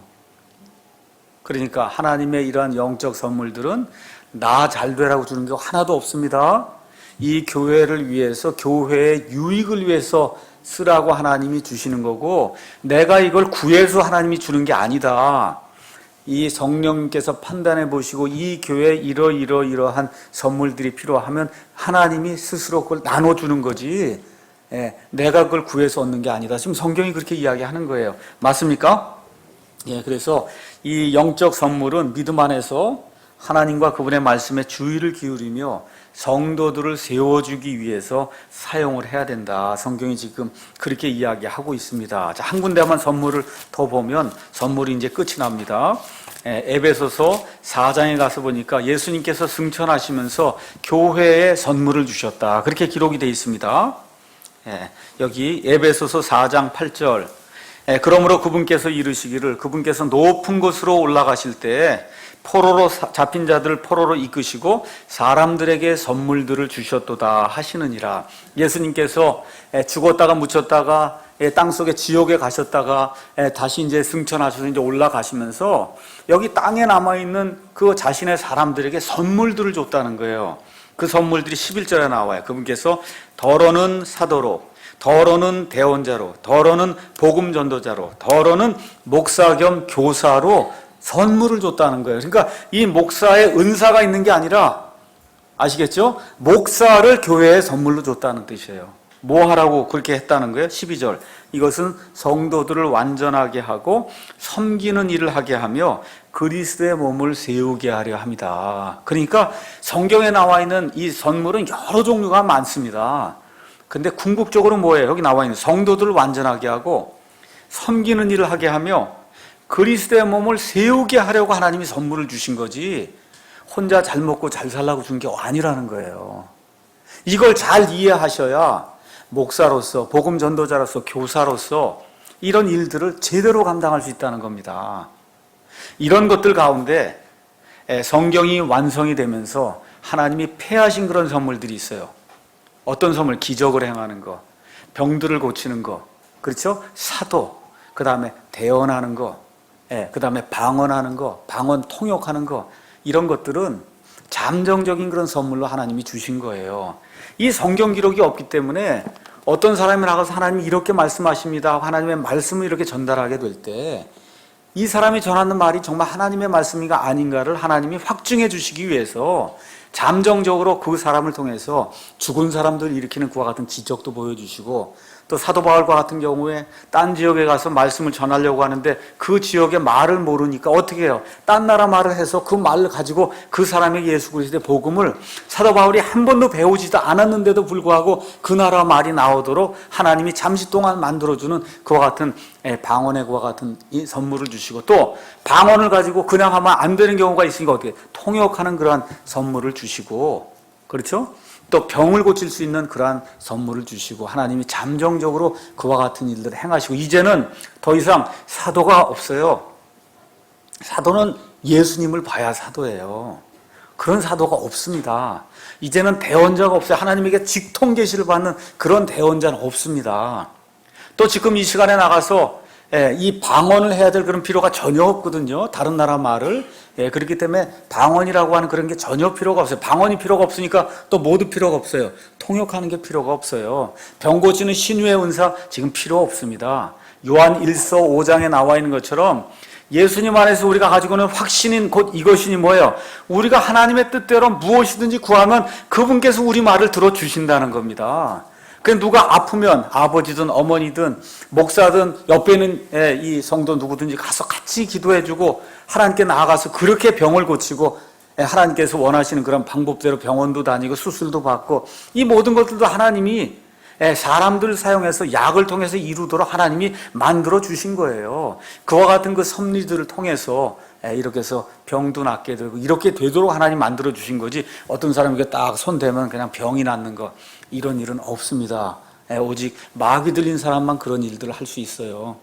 그러니까 하나님의 이러한 영적 선물들은 나 잘 되라고 주는 게 하나도 없습니다. 이 교회를 위해서, 교회의 유익을 위해서 쓰라고 하나님이 주시는 거고, 내가 이걸 구해서 하나님이 주는 게 아니다. 이 성령님께서 판단해 보시고 이 교회에 이러한 선물들이 필요하면 하나님이 스스로 그걸 나눠주는 거지, 예, 내가 그걸 구해서 얻는 게 아니다. 지금 성경이 그렇게 이야기하는 거예요. 맞습니까? 예, 그래서 이 영적 선물은 믿음 안에서 하나님과 그분의 말씀에 주의를 기울이며 성도들을 세워주기 위해서 사용을 해야 된다. 성경이 지금 그렇게 이야기하고 있습니다. 자, 한 군데만 선물을 더 보면 선물이 이제 끝이 납니다. 에베소서 4장에 가서 보니까 예수님께서 승천하시면서 교회에 선물을 주셨다. 그렇게 기록이 되어 있습니다. 여기 에베소서 4장 8절. 그러므로 그분께서 이르시기를 그분께서 높은 곳으로 올라가실 때 포로로 잡힌 자들을 포로로 이끄시고 사람들에게 선물들을 주셨도다 하시느니라. 예수님께서 죽었다가 묻혔다가 땅속에 지옥에 가셨다가 다시 이제 승천하셔서 이제 올라가시면서 여기 땅에 남아있는 그 자신의 사람들에게 선물들을 줬다는 거예요. 그 선물들이 11절에 나와요. 그분께서 더러는 사도로, 더러는 대언자로, 더러는 복음 전도자로, 더러는 목사 겸 교사로 선물을 줬다는 거예요. 그러니까 이 목사의 은사가 있는 게 아니라, 아시겠죠? 목사를 교회에 선물로 줬다는 뜻이에요. 뭐 하라고 그렇게 했다는 거예요? 12절. 이것은 성도들을 완전하게 하고 섬기는 일을 하게 하며 그리스도의 몸을 세우게 하려 합니다. 그러니까 성경에 나와 있는 이 선물은 여러 종류가 많습니다. 근데 궁극적으로 뭐예요? 여기 나와 있는 성도들을 완전하게 하고 섬기는 일을 하게 하며 그리스도의 몸을 세우게 하려고 하나님이 선물을 주신 거지, 혼자 잘 먹고 잘 살라고 준 게 아니라는 거예요. 이걸 잘 이해하셔야 목사로서, 복음 전도자로서, 교사로서 이런 일들을 제대로 감당할 수 있다는 겁니다. 이런 것들 가운데 성경이 완성이 되면서 하나님이 폐하신 그런 선물들이 있어요. 어떤 선물? 기적을 행하는 거, 병들을 고치는 거, 그렇죠? 사도, 그 다음에 대언하는 거, 그 다음에 방언하는 거, 방언 통역하는 거, 이런 것들은 잠정적인 그런 선물로 하나님이 주신 거예요. 이 성경 기록이 없기 때문에 어떤 사람이 나가서 하나님이 이렇게 말씀하십니다, 하나님의 말씀을 이렇게 전달하게 될 때 이 사람이 전하는 말이 정말 하나님의 말씀인가 아닌가를 하나님이 확증해 주시기 위해서 잠정적으로 그 사람을 통해서 죽은 사람들 일으키는 그와 같은 기적도 보여주시고, 또 사도 바울과 같은 경우에 딴 지역에 가서 말씀을 전하려고 하는데 그 지역의 말을 모르니까 어떻게 해요? 딴 나라 말을 해서 그 말을 가지고 그 사람에게 예수 그리스도의 복음을 사도 바울이 한 번도 배우지도 않았는데도 불구하고 그 나라 말이 나오도록 하나님이 잠시 동안 만들어주는 그와 같은 방언의 그와 같은 이 선물을 주시고, 또 방언을 가지고 그냥 하면 안 되는 경우가 있으니까 어떻게 통역하는 그러한 선물을 주시고, 그렇죠? 또 병을 고칠 수 있는 그러한 선물을 주시고, 하나님이 잠정적으로 그와 같은 일들을 행하시고, 이제는 더 이상 사도가 없어요. 사도는 예수님을 봐야 사도예요. 그런 사도가 없습니다. 이제는 대언자가 없어요. 하나님에게 직통 계시를 받는 그런 대언자는 없습니다. 또 지금 이 시간에 나가서 이 방언을 해야 될 그런 필요가 전혀 없거든요. 다른 나라 말을. 그렇기 때문에 방언이라고 하는 그런 게 전혀 필요가 없어요. 방언이 필요가 없으니까 또 모두 필요가 없어요. 통역하는 게 필요가 없어요. 병 고치는 신유의 은사 지금 필요 없습니다. 요한 1서 5장에 나와 있는 것처럼 예수님 안에서 우리가 가지고 있는 확신인 곧 이것이니 뭐예요? 우리가 하나님의 뜻대로 무엇이든지 구하면 그분께서 우리 말을 들어주신다는 겁니다. 그 누가 아프면 아버지든 어머니든 목사든 옆에 있는 이 성도 누구든지 가서 같이 기도해주고 하나님께 나아가서 그렇게 병을 고치고 하나님께서 원하시는 그런 방법대로 병원도 다니고 수술도 받고 이 모든 것들도 하나님이 사람들을 사용해서 약을 통해서 이루도록 하나님이 만들어 주신 거예요. 그와 같은 그 섭리들을 통해서 이렇게 해서 병도 낫게 되고 이렇게 되도록 하나님 만들어 주신 거지 어떤 사람에게 딱 손대면 그냥 병이 낫는 거 이런 일은 없습니다. 오직 마귀 들린 사람만 그런 일들을 할 수 있어요.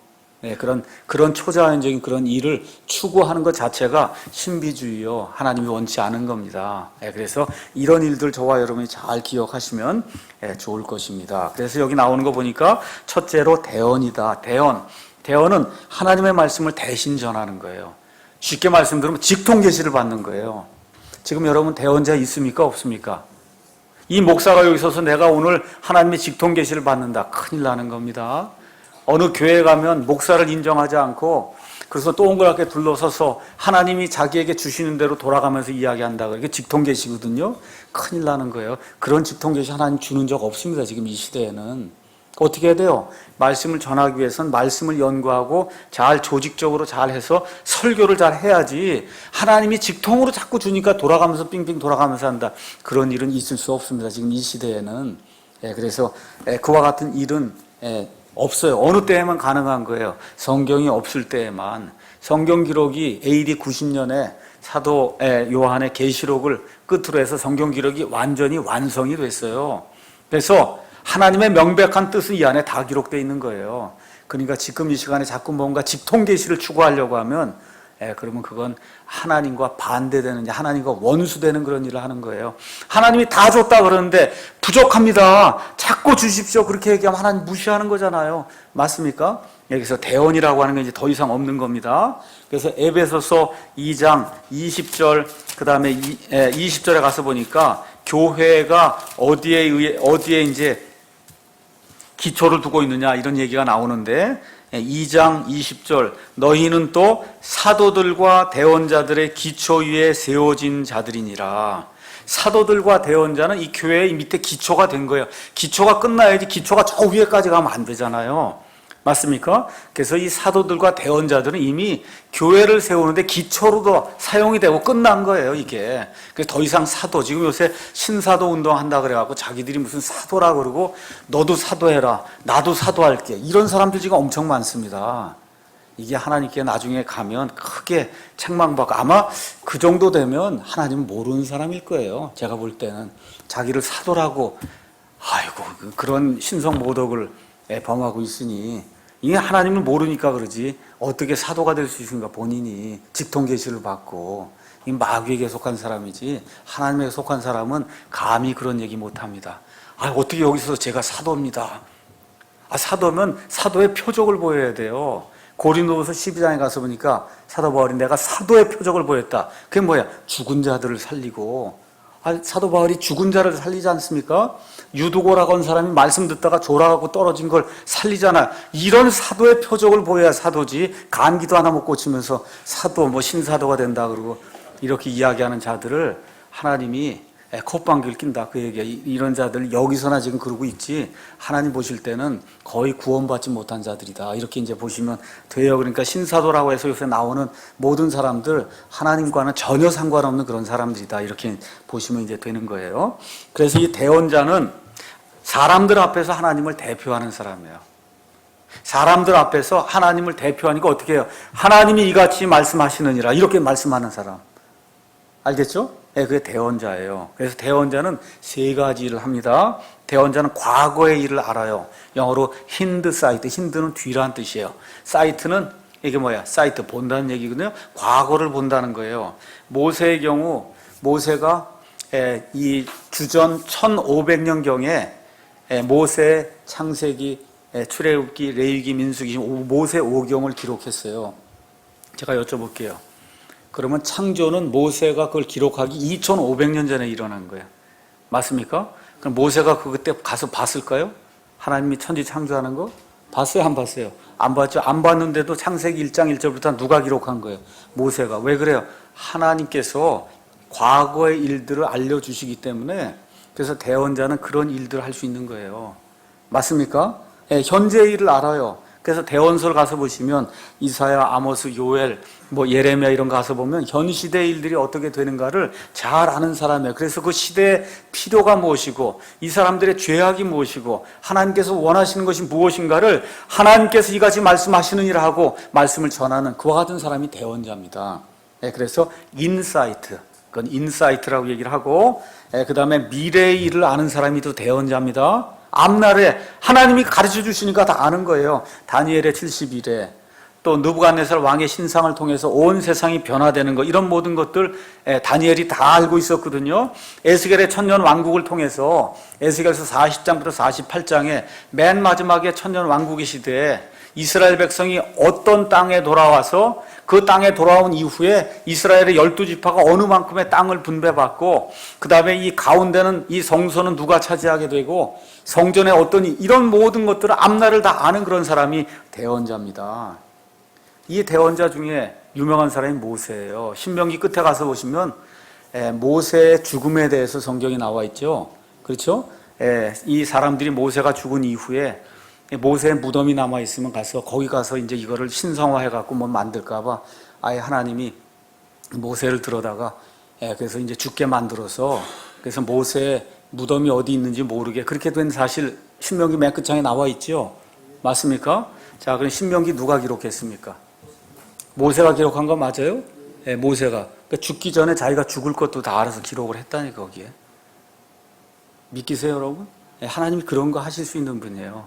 그런 초자연적인 그런 일을 추구하는 것 자체가 신비주의요. 하나님이 원치 않은 겁니다. 그래서 이런 일들 저와 여러분이 잘 기억하시면 좋을 것입니다. 그래서 여기 나오는 거 보니까 첫째로 대언이다. 대언은 하나님의 말씀을 대신 전하는 거예요. 쉽게 말씀드리면 직통 계시를 받는 거예요. 지금 여러분 대언자 있습니까? 없습니까? 이 목사가 여기 서서 내가 오늘 하나님의 직통 계시를 받는다. 큰일 나는 겁니다. 어느 교회에 가면 목사를 인정하지 않고 그래서 동그랗게 둘러서서 하나님이 자기에게 주시는 대로 돌아가면서 이야기한다. 그게 직통 계시거든요. 큰일 나는 거예요. 그런 직통 계시 하나님 주는 적 없습니다. 지금 이 시대에는. 어떻게 해야 돼요? 말씀을 전하기 위해서는 말씀을 연구하고 잘 조직적으로 잘 해서 설교를 잘 해야지 하나님이 직통으로 자꾸 주니까 돌아가면서 빙빙 돌아가면서 한다. 그런 일은 있을 수 없습니다. 지금 이 시대에는. 그래서 그와 같은 일은 없어요. 어느 때에만 가능한 거예요. 성경이 없을 때에만. 성경 기록이 AD 90년에 사도 요한의 계시록을 끝으로 해서 성경 기록이 완전히 완성이 됐어요. 그래서 하나님의 명백한 뜻은 이 안에 다 기록되어 있는 거예요. 그러니까 지금 이 시간에 자꾸 뭔가 직통 계시를 추구하려고 하면 그러면 그건 하나님과 반대되는, 하나님과 원수되는 그런 일을 하는 거예요. 하나님이 다 줬다 그러는데 부족합니다. 자꾸 주십시오. 그렇게 얘기하면 하나님 무시하는 거잖아요. 맞습니까? 여기서 대언이라고 하는 건 이제 더 이상 없는 겁니다. 그래서 에베소서 2장 20절 그 다음에 20절에 가서 보니까 교회가 어디에 이제 기초를 두고 있느냐 이런 얘기가 나오는데 2장 20절 너희는 또 사도들과 대언자들의 기초 위에 세워진 자들이니라. 사도들과 대언자는 이 교회의 밑에 기초가 된 거예요. 기초가 끝나야지 기초가 저 위에까지 가면 안 되잖아요. 맞습니까? 그래서 이 사도들과 대언자들은 이미 교회를 세우는데 기초로도 사용이 되고 끝난 거예요, 이게. 그래서 더 이상 사도, 지금 요새 신사도 운동 한다 그래갖고 자기들이 무슨 사도라 그러고 너도 사도해라, 나도 사도할게. 이런 사람들 지금 엄청 많습니다. 이게 하나님께 나중에 가면 크게 책망받고 아마 그 정도 되면 하나님은 모르는 사람일 거예요. 제가 볼 때는. 자기를 사도라고, 아이고, 그런 신성모독을 범하고 있으니 이게 하나님을 모르니까 그러지 어떻게 사도가 될 수 있는가. 본인이 직통 계시를 받고 이 마귀에게 속한 사람이지 하나님에게 속한 사람은 감히 그런 얘기 못합니다. 어떻게 여기서 제가 사도입니다. 사도면 사도의 표적을 보여야 돼요. 고린도후서 12장에 가서 보니까 사도 바울이 내가 사도의 표적을 보였다. 그게 뭐야? 죽은 자들을 살리고. 사도 바울이 죽은 자를 살리지 않습니까? 유두고라고 하는 사람이 말씀 듣다가 졸아가고 떨어진 걸 살리잖아. 이런 사도의 표적을 보여야 사도지. 감기도 하나 못 고치면서 사도, 신사도가 된다 그러고 이렇게 이야기하는 자들을 하나님이 콧방귀를 낀다 그 얘기야. 이런 자들 여기서나 지금 그러고 있지 하나님 보실 때는 거의 구원받지 못한 자들이다 이렇게 이제 보시면 돼요. 그러니까 신사도라고 해서 요새 나오는 모든 사람들 하나님과는 전혀 상관없는 그런 사람들이다 이렇게 보시면 이제 되는 거예요. 그래서 이 대언자는 사람들 앞에서 하나님을 대표하는 사람이에요. 사람들 앞에서 하나님을 대표하니까 어떻게 해요? 하나님이 이같이 말씀하시느니라 이렇게 말씀하는 사람. 알겠죠? 그게 대언자예요. 그래서 대언자는 세 가지 일을 합니다. 대언자는 과거의 일을 알아요. 영어로 힌드사이트, 힌드는 뒤란 뜻이에요. 사이트는 이게 뭐야? 사이트, 본다는 얘기거든요. 과거를 본다는 거예요. 모세의 경우 모세가 이 주전 1500년경에 모세 창세기 출애굽기, 레위기, 민수기, 모세 5경을 기록했어요. 제가 여쭤볼게요. 그러면 창조는 모세가 그걸 기록하기 2500년 전에 일어난 거예요. 맞습니까? 그럼 모세가 그때 가서 봤을까요? 하나님이 천지 창조하는 거? 봤어요, 안 봤어요? 안 봤죠? 안 봤는데도 창세기 1장 1절부터 누가 기록한 거예요? 모세가. 왜 그래요? 하나님께서 과거의 일들을 알려주시기 때문에, 그래서 대언자는 그런 일들을 할 수 있는 거예요. 맞습니까? 현재의 일을 알아요. 그래서 대언서를 가서 보시면 이사야, 아모스, 요엘, 예레미야 이런 거 가서 보면 현 시대의 일들이 어떻게 되는가를 잘 아는 사람이에요. 그래서 그 시대의 필요가 무엇이고 이 사람들의 죄악이 무엇이고 하나님께서 원하시는 것이 무엇인가를 하나님께서 이같이 말씀하시느니라 하고 말씀을 전하는 그와 같은 사람이 대언자입니다. 그래서 인사이트, 그건 인사이트라고 얘기를 하고, 그 다음에 미래의 일을 아는 사람이 또 대언자입니다. 앞날에 하나님이 가르쳐 주시니까 다 아는 거예요. 다니엘의 70일에 또 느부갓네살 왕의 신상을 통해서 온 세상이 변화되는 것, 이런 모든 것들 다니엘이 다 알고 있었거든요. 에스겔의 천년 왕국을 통해서 에스겔서 40장부터 48장에 맨 마지막에 천년 왕국의 시대에 이스라엘 백성이 어떤 땅에 돌아와서 그 땅에 돌아온 이후에 이스라엘의 12지파가 어느 만큼의 땅을 분배받고 그 다음에 이 가운데는 이 성소는 누가 차지하게 되고 성전에 어떤 이런 모든 것들을 앞날을 다 아는 그런 사람이 대언자입니다. 이 대언자 중에 유명한 사람이 모세예요. 신명기 끝에 가서 보시면 모세의 죽음에 대해서 성경이 나와 있죠. 그렇죠? 이 사람들이 모세가 죽은 이후에 모세의 무덤이 남아있으면 가서 거기 가서 이제 이거를 신성화해갖고 뭐 만들까봐 아예 하나님이 모세를 들어다가 그래서 이제 죽게 만들어서 그래서 모세의 무덤이 어디 있는지 모르게 그렇게 된 사실 신명기 맨 끝장에 나와 있죠. 맞습니까? 자, 그럼 신명기 누가 기록했습니까? 모세가 기록한 거 맞아요? 모세가. 그러니까 죽기 전에 자기가 죽을 것도 다 알아서 기록을 했다니까 거기에. 믿기세요, 여러분? 하나님이 그런 거 하실 수 있는 분이에요.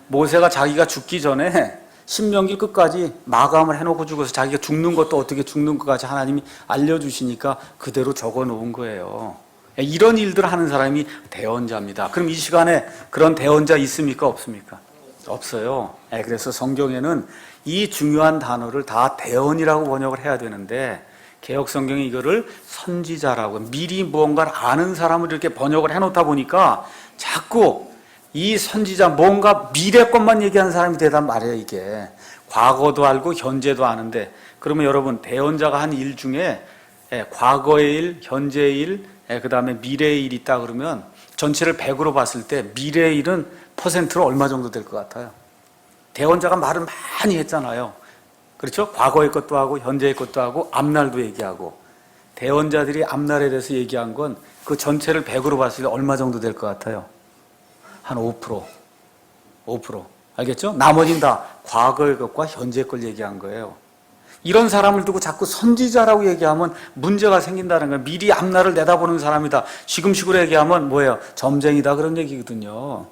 모세가 자기가 죽기 전에 신명기 끝까지 마감을 해놓고 죽어서 자기가 죽는 것도 어떻게 죽는 것까지 하나님이 알려주시니까 그대로 적어 놓은 거예요. 이런 일들을 하는 사람이 대언자입니다. 그럼 이 시간에 그런 대언자 있습니까? 없습니까? 없어요. 그래서 성경에는 이 중요한 단어를 다 대언이라고 번역을 해야 되는데 개역 성경이 이거를 선지자라고 미리 무언가를 아는 사람을 이렇게 번역을 해놓다 보니까 자꾸 이 선지자 뭔가 미래 것만 얘기하는 사람이 되단 말이에요. 이게 과거도 알고 현재도 아는데 그러면 여러분 대언자가 한 일 중에 과거의 일, 현재의 일, 그 다음에 미래의 일이 있다 그러면 전체를 100으로 봤을 때 미래의 일은 퍼센트로 얼마 정도 될 것 같아요? 대언자가 말을 많이 했잖아요. 그렇죠? 과거의 것도 하고 현재의 것도 하고 앞날도 얘기하고 대언자들이 앞날에 대해서 얘기한 건 그 전체를 100으로 봤을 때 얼마 정도 될 것 같아요? 한 5%. 알겠죠? 나머지는 다 과거의 것과 현재의 걸 얘기한 거예요. 이런 사람을 두고 자꾸 선지자라고 얘기하면 문제가 생긴다는 거예요. 미리 앞날을 내다보는 사람이다. 시금식으로 얘기하면 뭐예요? 점쟁이다 그런 얘기거든요.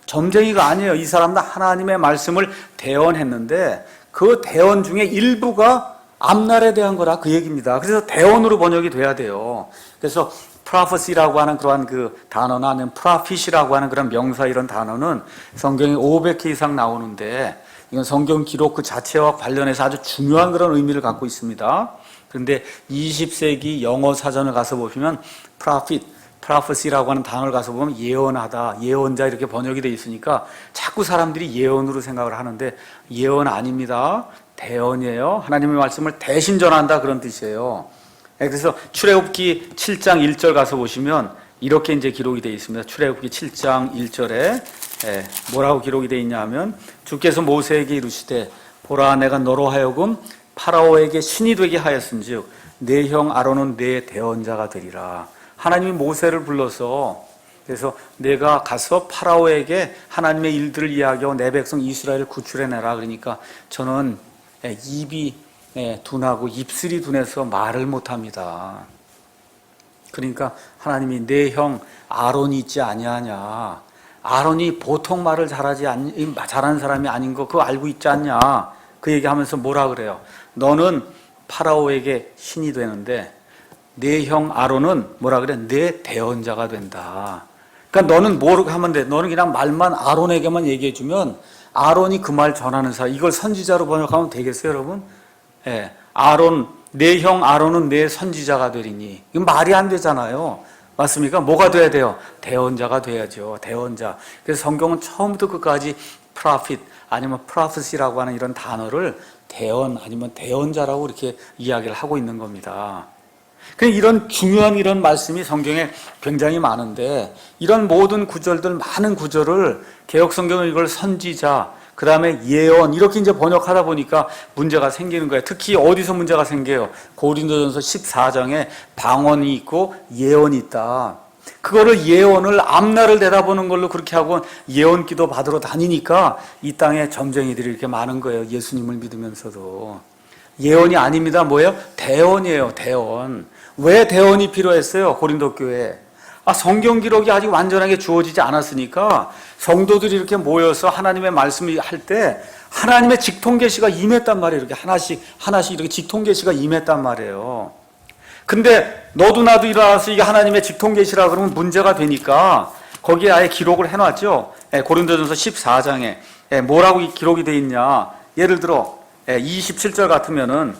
점쟁이가 아니에요. 이 사람도 하나님의 말씀을 대언했는데 그 대언 중에 일부가 앞날에 대한 거라 그 얘기입니다. 그래서 대언으로 번역이 돼야 돼요. 그래서 prophecy라고 하는 그러한 그 단어나 아니면 prophet이라고 하는 그런 명사 이런 단어는 성경에 500개 이상 나오는데 이건 성경 기록 그 자체와 관련해서 아주 중요한 그런 의미를 갖고 있습니다. 그런데 20세기 영어 사전을 가서 보시면 prophecy라고 하는 단어를 가서 보면 예언하다, 예언자 이렇게 번역이 되어 있으니까 자꾸 사람들이 예언으로 생각을 하는데 예언 아닙니다. 대언이에요. 하나님의 말씀을 대신 전한다 그런 뜻이에요. 그래서 출애굽기 7장 1절 가서 보시면 이렇게 이제 기록이 되어 있습니다. 출애굽기 7장 1절에 뭐라고 기록이 되어 있냐 하면 주께서 모세에게 이르시되 보라 내가 너로 하여금 파라오에게 신이 되게 하였은즉 내 형 아론은 내 대언자가 되리라. 하나님이 모세를 불러서 그래서 내가 가서 파라오에게 하나님의 일들을 이야기하고 내 백성 이스라엘을 구출해내라. 그러니까 저는 입이 둔하고 입술이 둔해서 말을 못합니다. 그러니까 하나님이 내 형 아론이 있지 아니하냐. 아론이 보통 말을 잘하는 사람이 아닌 거 그거 알고 있지 않냐. 그 얘기하면서 뭐라 그래요? 너는 파라오에게 신이 되는데 내 형 아론은 뭐라 그래? 내 대언자가 된다. 그러니까 너는 뭐 하면 돼? 너는 그냥 말만 아론에게만 얘기해주면 아론이 그 말 전하는 사람, 이걸 선지자로 번역하면 되겠어요, 여러분? 예, 아론, 내 형 아론은 내 선지자가 되리니. 이건 말이 안 되잖아요. 맞습니까? 뭐가 돼야 돼요? 대언자가 돼야죠. 대언자. 그래서 성경은 처음부터 끝까지 prophet 아니면 prophecy라고 하는 이런 단어를 대언 아니면 대언자라고 이렇게 이야기를 하고 있는 겁니다. 이런 중요한 이런 말씀이 성경에 굉장히 많은데 이런 모든 구절들, 많은 구절을 개혁 성경은 이걸 선지자, 그 다음에 예언 이렇게 이제 번역하다 보니까 문제가 생기는 거예요. 특히 어디서 문제가 생겨요? 고린도전서 14장에 방언이 있고 예언이 있다. 그거를 예언을 앞날을 내다보는 걸로 그렇게 하고 예언 기도 받으러 다니니까 이 땅에 점쟁이들이 이렇게 많은 거예요. 예수님을 믿으면서도. 예언이 아닙니다. 뭐예요? 대언이에요. 대언. 왜 대언이 필요했어요? 고린도 교회에. 성경 기록이 아직 완전하게 주어지지 않았으니까 성도들이 이렇게 모여서 하나님의 말씀을 할 때 하나님의 직통 계시가 임했단 말이에요. 이렇게 하나씩 이렇게 직통 계시가 임했단 말이에요. 근데 너도 나도 일어나서 이게 하나님의 직통 계시라 그러면 문제가 되니까 거기에 아예 기록을 해놨죠. 고린도전서 14장에 뭐라고 기록이 돼 있냐? 예를 들어 27절 같으면은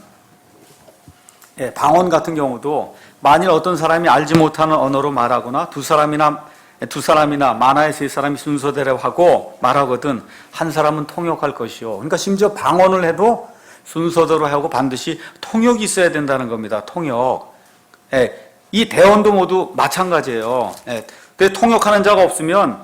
방언 같은 경우도 만일 어떤 사람이 알지 못하는 언어로 말하거나 두 사람이나 많아야 세 사람이 순서대로 하고 말하거든 한 사람은 통역할 것이요. 그러니까 심지어 방언을 해도 순서대로 하고 반드시 통역이 있어야 된다는 겁니다. 통역. 이 대언도 모두 마찬가지예요. 근데 통역하는 자가 없으면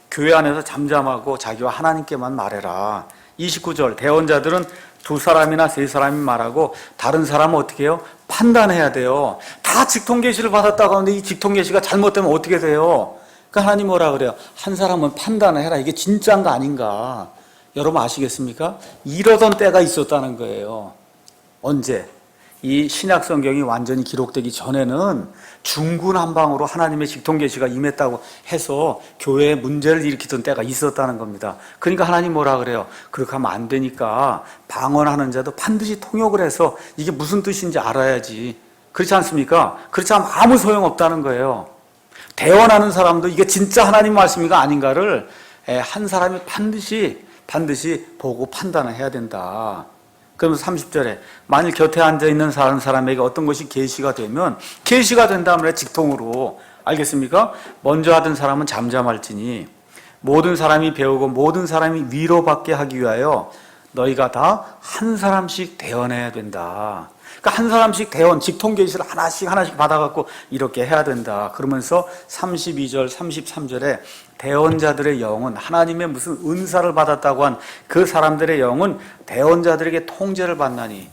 교회 안에서 잠잠하고 자기와 하나님께만 말해라. 29절 대언자들은 두 사람이나 세 사람이 말하고 다른 사람은 어떻게 해요? 판단해야 돼요. 다 직통 계시를 받았다고 하는데 이 직통 계시가 잘못되면 어떻게 돼요? 그러니까 하나님 뭐라 그래요? 한 사람은 판단을 해라. 이게 진짜인가 아닌가? 여러분 아시겠습니까? 이러던 때가 있었다는 거예요. 언제? 이 신약 성경이 완전히 기록되기 전에는 중구난방으로 하나님의 직통 계시가 임했다고 해서 교회에 문제를 일으키던 때가 있었다는 겁니다. 그러니까 하나님 뭐라 그래요? 그렇게 하면 안 되니까 방언하는 자도 반드시 통역을 해서 이게 무슨 뜻인지 알아야지. 그렇지 않습니까? 그렇지 않으면 아무 소용없다는 거예요. 대언하는 사람도 이게 진짜 하나님 말씀인가 아닌가를 한 사람이 반드시 보고 판단을 해야 된다. 그러면서 30절에 만일 곁에 앉아있는 사람에게 어떤 것이 계시가 되면 계시가 된다면 직통으로 알겠습니까? 먼저 하던 사람은 잠잠할지니 모든 사람이 배우고 모든 사람이 위로받게 하기 위하여 너희가 다 한 사람씩 대언해야 된다. 그러니까 한 사람씩 대언, 직통 계시를 하나씩 받아갖고 이렇게 해야 된다. 그러면서 32절, 33절에 대언자들의 영은 하나님의 무슨 은사를 받았다고 한 그 사람들의 영은 대언자들에게 통제를 받나니.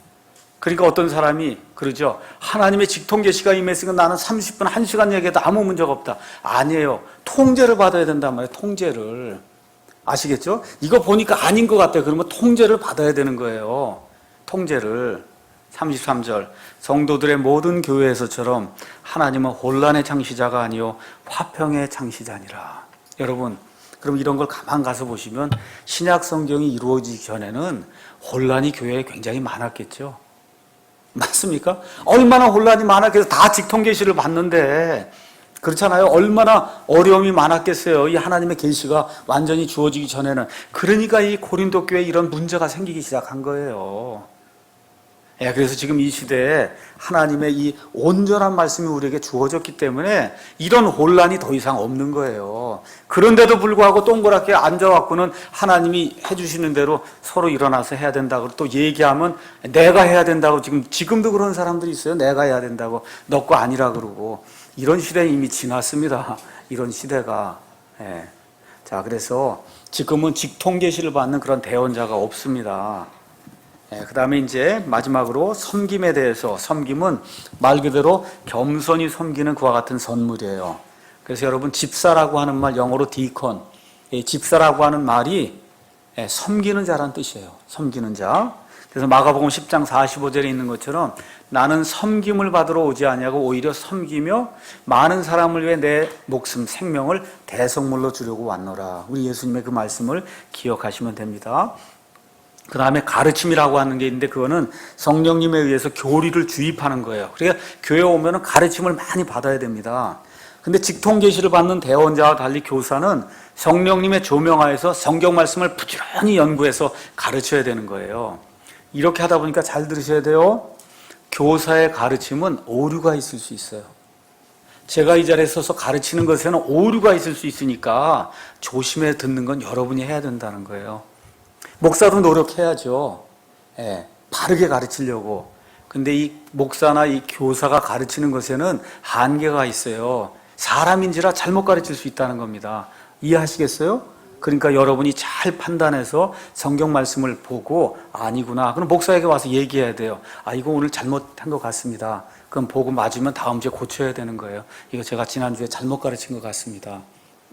그러니까 어떤 사람이 그러죠. 하나님의 직통 계시가 임했으니까 나는 30분, 1시간 얘기해도 아무 문제가 없다. 아니에요. 통제를 받아야 된단 말이에요. 통제를. 아시겠죠? 이거 보니까 아닌 것 같아요. 그러면 통제를 받아야 되는 거예요. 통제를. 33절 성도들의 모든 교회에서처럼 하나님은 혼란의 창시자가 아니요 화평의 창시자니라. 여러분 그럼 이런 걸 가만 가서 보시면 신약 성경이 이루어지기 전에는 혼란이 교회에 굉장히 많았겠죠. 맞습니까? 얼마나 혼란이 많았겠어요. 다 직통 계시를 받는데 그렇잖아요. 얼마나 어려움이 많았겠어요. 이 하나님의 계시가 완전히 주어지기 전에는. 그러니까 이 고린도 교회에 이런 문제가 생기기 시작한 거예요. 그래서 지금 이 시대에 하나님의 이 온전한 말씀이 우리에게 주어졌기 때문에 이런 혼란이 더 이상 없는 거예요. 그런데도 불구하고 동그랗게 앉아갖고는 하나님이 해주시는 대로 서로 일어나서 해야 된다고 또 얘기하면 내가 해야 된다고 지금도 그런 사람들이 있어요. 내가 해야 된다고 너 거 아니라 그러고. 이런 시대는 이미 지났습니다. 이런 시대가. 자, 그래서 지금은 직통 계시를 받는 그런 대언자가 없습니다. 그 다음에 이제 마지막으로 섬김에 대해서. 섬김은 말 그대로 겸손히 섬기는 그와 같은 선물이에요. 그래서 여러분 집사라고 하는 말 영어로 디콘. 집사라고 하는 말이 섬기는 자라는 뜻이에요. 섬기는 자. 그래서 마가복음 10장 45절에 있는 것처럼 나는 섬김을 받으러 오지 아니하고 오히려 섬기며 많은 사람을 위해 내 목숨 생명을 대성물로 주려고 왔노라. 우리 예수님의 그 말씀을 기억하시면 됩니다. 그 다음에 가르침이라고 하는 게 있는데 그거는 성령님에 의해서 교리를 주입하는 거예요. 그러니까 교회 오면은 가르침을 많이 받아야 됩니다. 근데 직통 계시를 받는 대원자와 달리 교사는 성령님의 조명하에서 성경 말씀을 부지런히 연구해서 가르쳐야 되는 거예요. 이렇게 하다 보니까 잘 들으셔야 돼요. 교사의 가르침은 오류가 있을 수 있어요. 제가 이 자리에 서서 가르치는 것에는 오류가 있을 수 있으니까 조심해 듣는 건 여러분이 해야 된다는 거예요. 목사도 노력해야죠. 예, 바르게 가르치려고. 근데 이 목사나 이 교사가 가르치는 것에는 한계가 있어요. 사람인지라 잘못 가르칠 수 있다는 겁니다. 이해하시겠어요? 그러니까 여러분이 잘 판단해서 성경 말씀을 보고 아니구나. 그럼 목사에게 와서 얘기해야 돼요. 아, 이거 오늘 잘못한 것 같습니다. 그럼 보고 맞으면 다음 주에 고쳐야 되는 거예요. 이거 제가 지난주에 잘못 가르친 것 같습니다.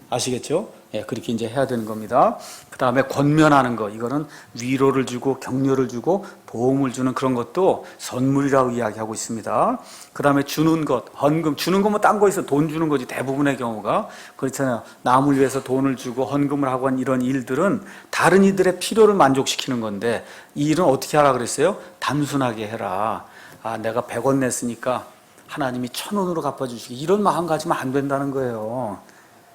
아시겠죠? 예, 그렇게 이제 해야 되는 겁니다. 그 다음에 권면하는 거. 이거는 위로를 주고 격려를 주고 도움을 주는 그런 것도 선물이라고 이야기하고 있습니다. 그 다음에 주는 것, 헌금. 주는 거 뭐 딴 거 있어. 돈 주는 거지. 대부분의 경우가. 그렇잖아요. 남을 위해서 돈을 주고 헌금을 하고 한 이런 일들은 다른 이들의 필요를 만족시키는 건데 이 일은 어떻게 하라 그랬어요? 단순하게 해라. 아, 내가 100원 냈으니까 하나님이 1000원으로 갚아주시기. 이런 마음 가지면 안 된다는 거예요.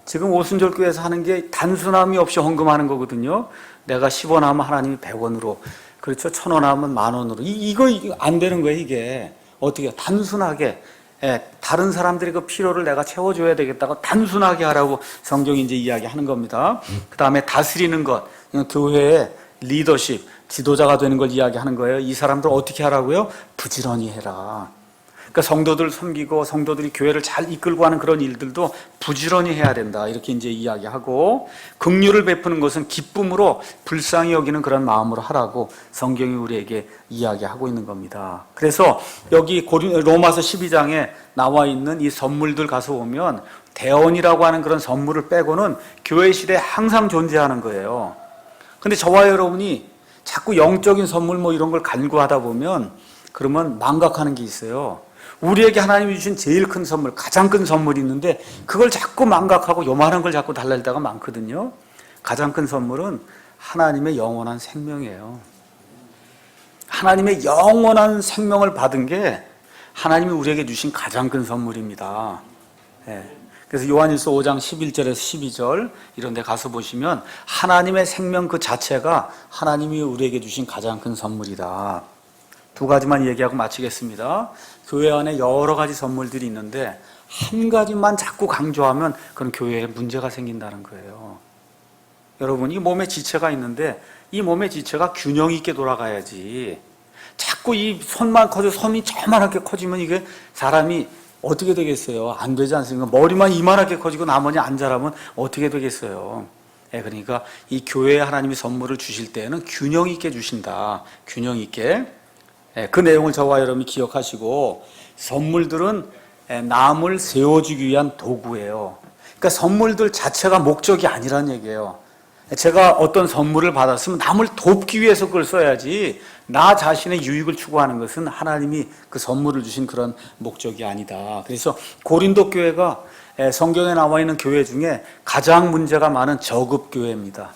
지금 오순절교회에서 하는 게 단순함이 없이 헌금하는 거거든요. 내가 10원 하면 하나님이 100원으로, 그렇죠? 1000원 하면 10,000원으로. 이거 안 되는 거예요, 이게. 어떻게, 단순하게. 예, 다른 사람들의 그 필요를 내가 채워줘야 되겠다고 단순하게 하라고 성경이 이제 이야기하는 겁니다. 그 다음에 다스리는 것. 교회의 리더십, 지도자가 되는 걸 이야기하는 거예요. 이 사람들 어떻게 하라고요? 부지런히 해라. 그러니까 성도들 섬기고 성도들이 교회를 잘 이끌고 하는 그런 일들도 부지런히 해야 된다. 이렇게 이제 이야기하고, 긍휼을 베푸는 것은 기쁨으로 불쌍히 여기는 그런 마음으로 하라고 성경이 우리에게 이야기하고 있는 겁니다. 그래서 여기 로마서 12장에 나와 있는 이 선물들 가서 보면 대언이라고 하는 그런 선물을 빼고는 교회 시대에 항상 존재하는 거예요. 근데 저와 여러분이 자꾸 영적인 선물 뭐 이런 걸 간구하다 보면 그러면 망각하는 게 있어요. 우리에게 하나님이 주신 제일 큰 선물, 가장 큰 선물이 있는데 그걸 자꾸 망각하고 요만한 걸 자꾸 달랄 때가 많거든요. 가장 큰 선물은 하나님의 영원한 생명이에요. 하나님의 영원한 생명을 받은 게 하나님이 우리에게 주신 가장 큰 선물입니다. 네. 그래서 요한일서 5장 11절에서 12절 이런 데 가서 보시면 하나님의 생명 그 자체가 하나님이 우리에게 주신 가장 큰 선물이다. 두 가지만 얘기하고 마치겠습니다. 교회 안에 여러 가지 선물들이 있는데 한 가지만 자꾸 강조하면 그런 교회에 문제가 생긴다는 거예요. 여러분, 이 몸에 지체가 있는데 이 몸의 지체가 균형 있게 돌아가야지. 자꾸 이 손만 커져 손이 조그맣게 커지면 이게 사람이 어떻게 되겠어요? 안 되지 않습니까? 머리만 이만하게 커지고 나머지 안 자라면 어떻게 되겠어요? 그러니까 이 교회에 하나님이 선물을 주실 때에는 균형 있게 주신다. 균형 있게. 그 내용을 저와 여러분이 기억하시고, 선물들은 남을 세워주기 위한 도구예요. 그러니까 선물들 자체가 목적이 아니란 얘기예요. 제가 어떤 선물을 받았으면 남을 돕기 위해서 그걸 써야지, 나 자신의 유익을 추구하는 것은 하나님이 그 선물을 주신 그런 목적이 아니다. 그래서 고린도 교회가 성경에 나와 있는 교회 중에 가장 문제가 많은 저급교회입니다.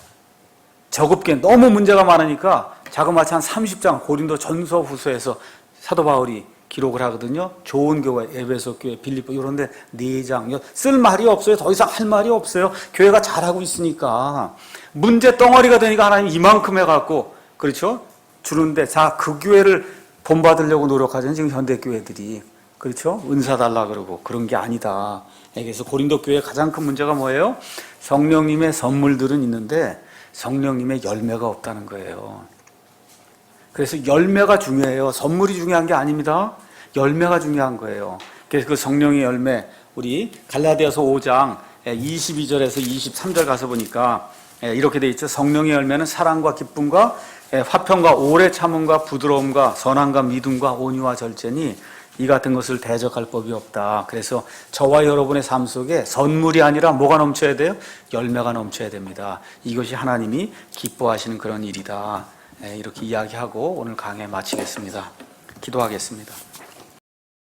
저급교회, 너무 문제가 많으니까 자그마치 한 30장 고린도 전서 후서에서 사도 바울이 기록을 하거든요. 좋은 교회, 에베소 교회, 빌립보 이런 데 4장. 쓸 말이 없어요. 더 이상 할 말이 없어요. 교회가 잘하고 있으니까. 문제 덩어리가 되니까 하나님 이만큼 해갖고, 그렇죠? 주는데, 자, 그 교회를 본받으려고 노력하잖아요. 지금 현대교회들이. 그렇죠? 은사 달라 그러고. 그런 게 아니다. 그래서 고린도 교회의 가장 큰 문제가 뭐예요? 성령님의 선물들은 있는데 성령님의 열매가 없다는 거예요. 그래서 열매가 중요해요. 선물이 중요한 게 아닙니다. 열매가 중요한 거예요. 그래서 그 성령의 열매, 우리 갈라디아서 5장 22절에서 23절 가서 보니까 이렇게 돼 있죠. 성령의 열매는 사랑과 기쁨과 화평과 오래 참음과 부드러움과 선함과 믿음과 온유와 절제니 이 같은 것을 대적할 법이 없다. 그래서 저와 여러분의 삶 속에 선물이 아니라 뭐가 넘쳐야 돼요? 열매가 넘쳐야 됩니다. 이것이 하나님이 기뻐하시는 그런 일이다. 이렇게 이야기하고 오늘 강의 마치겠습니다. 기도하겠습니다.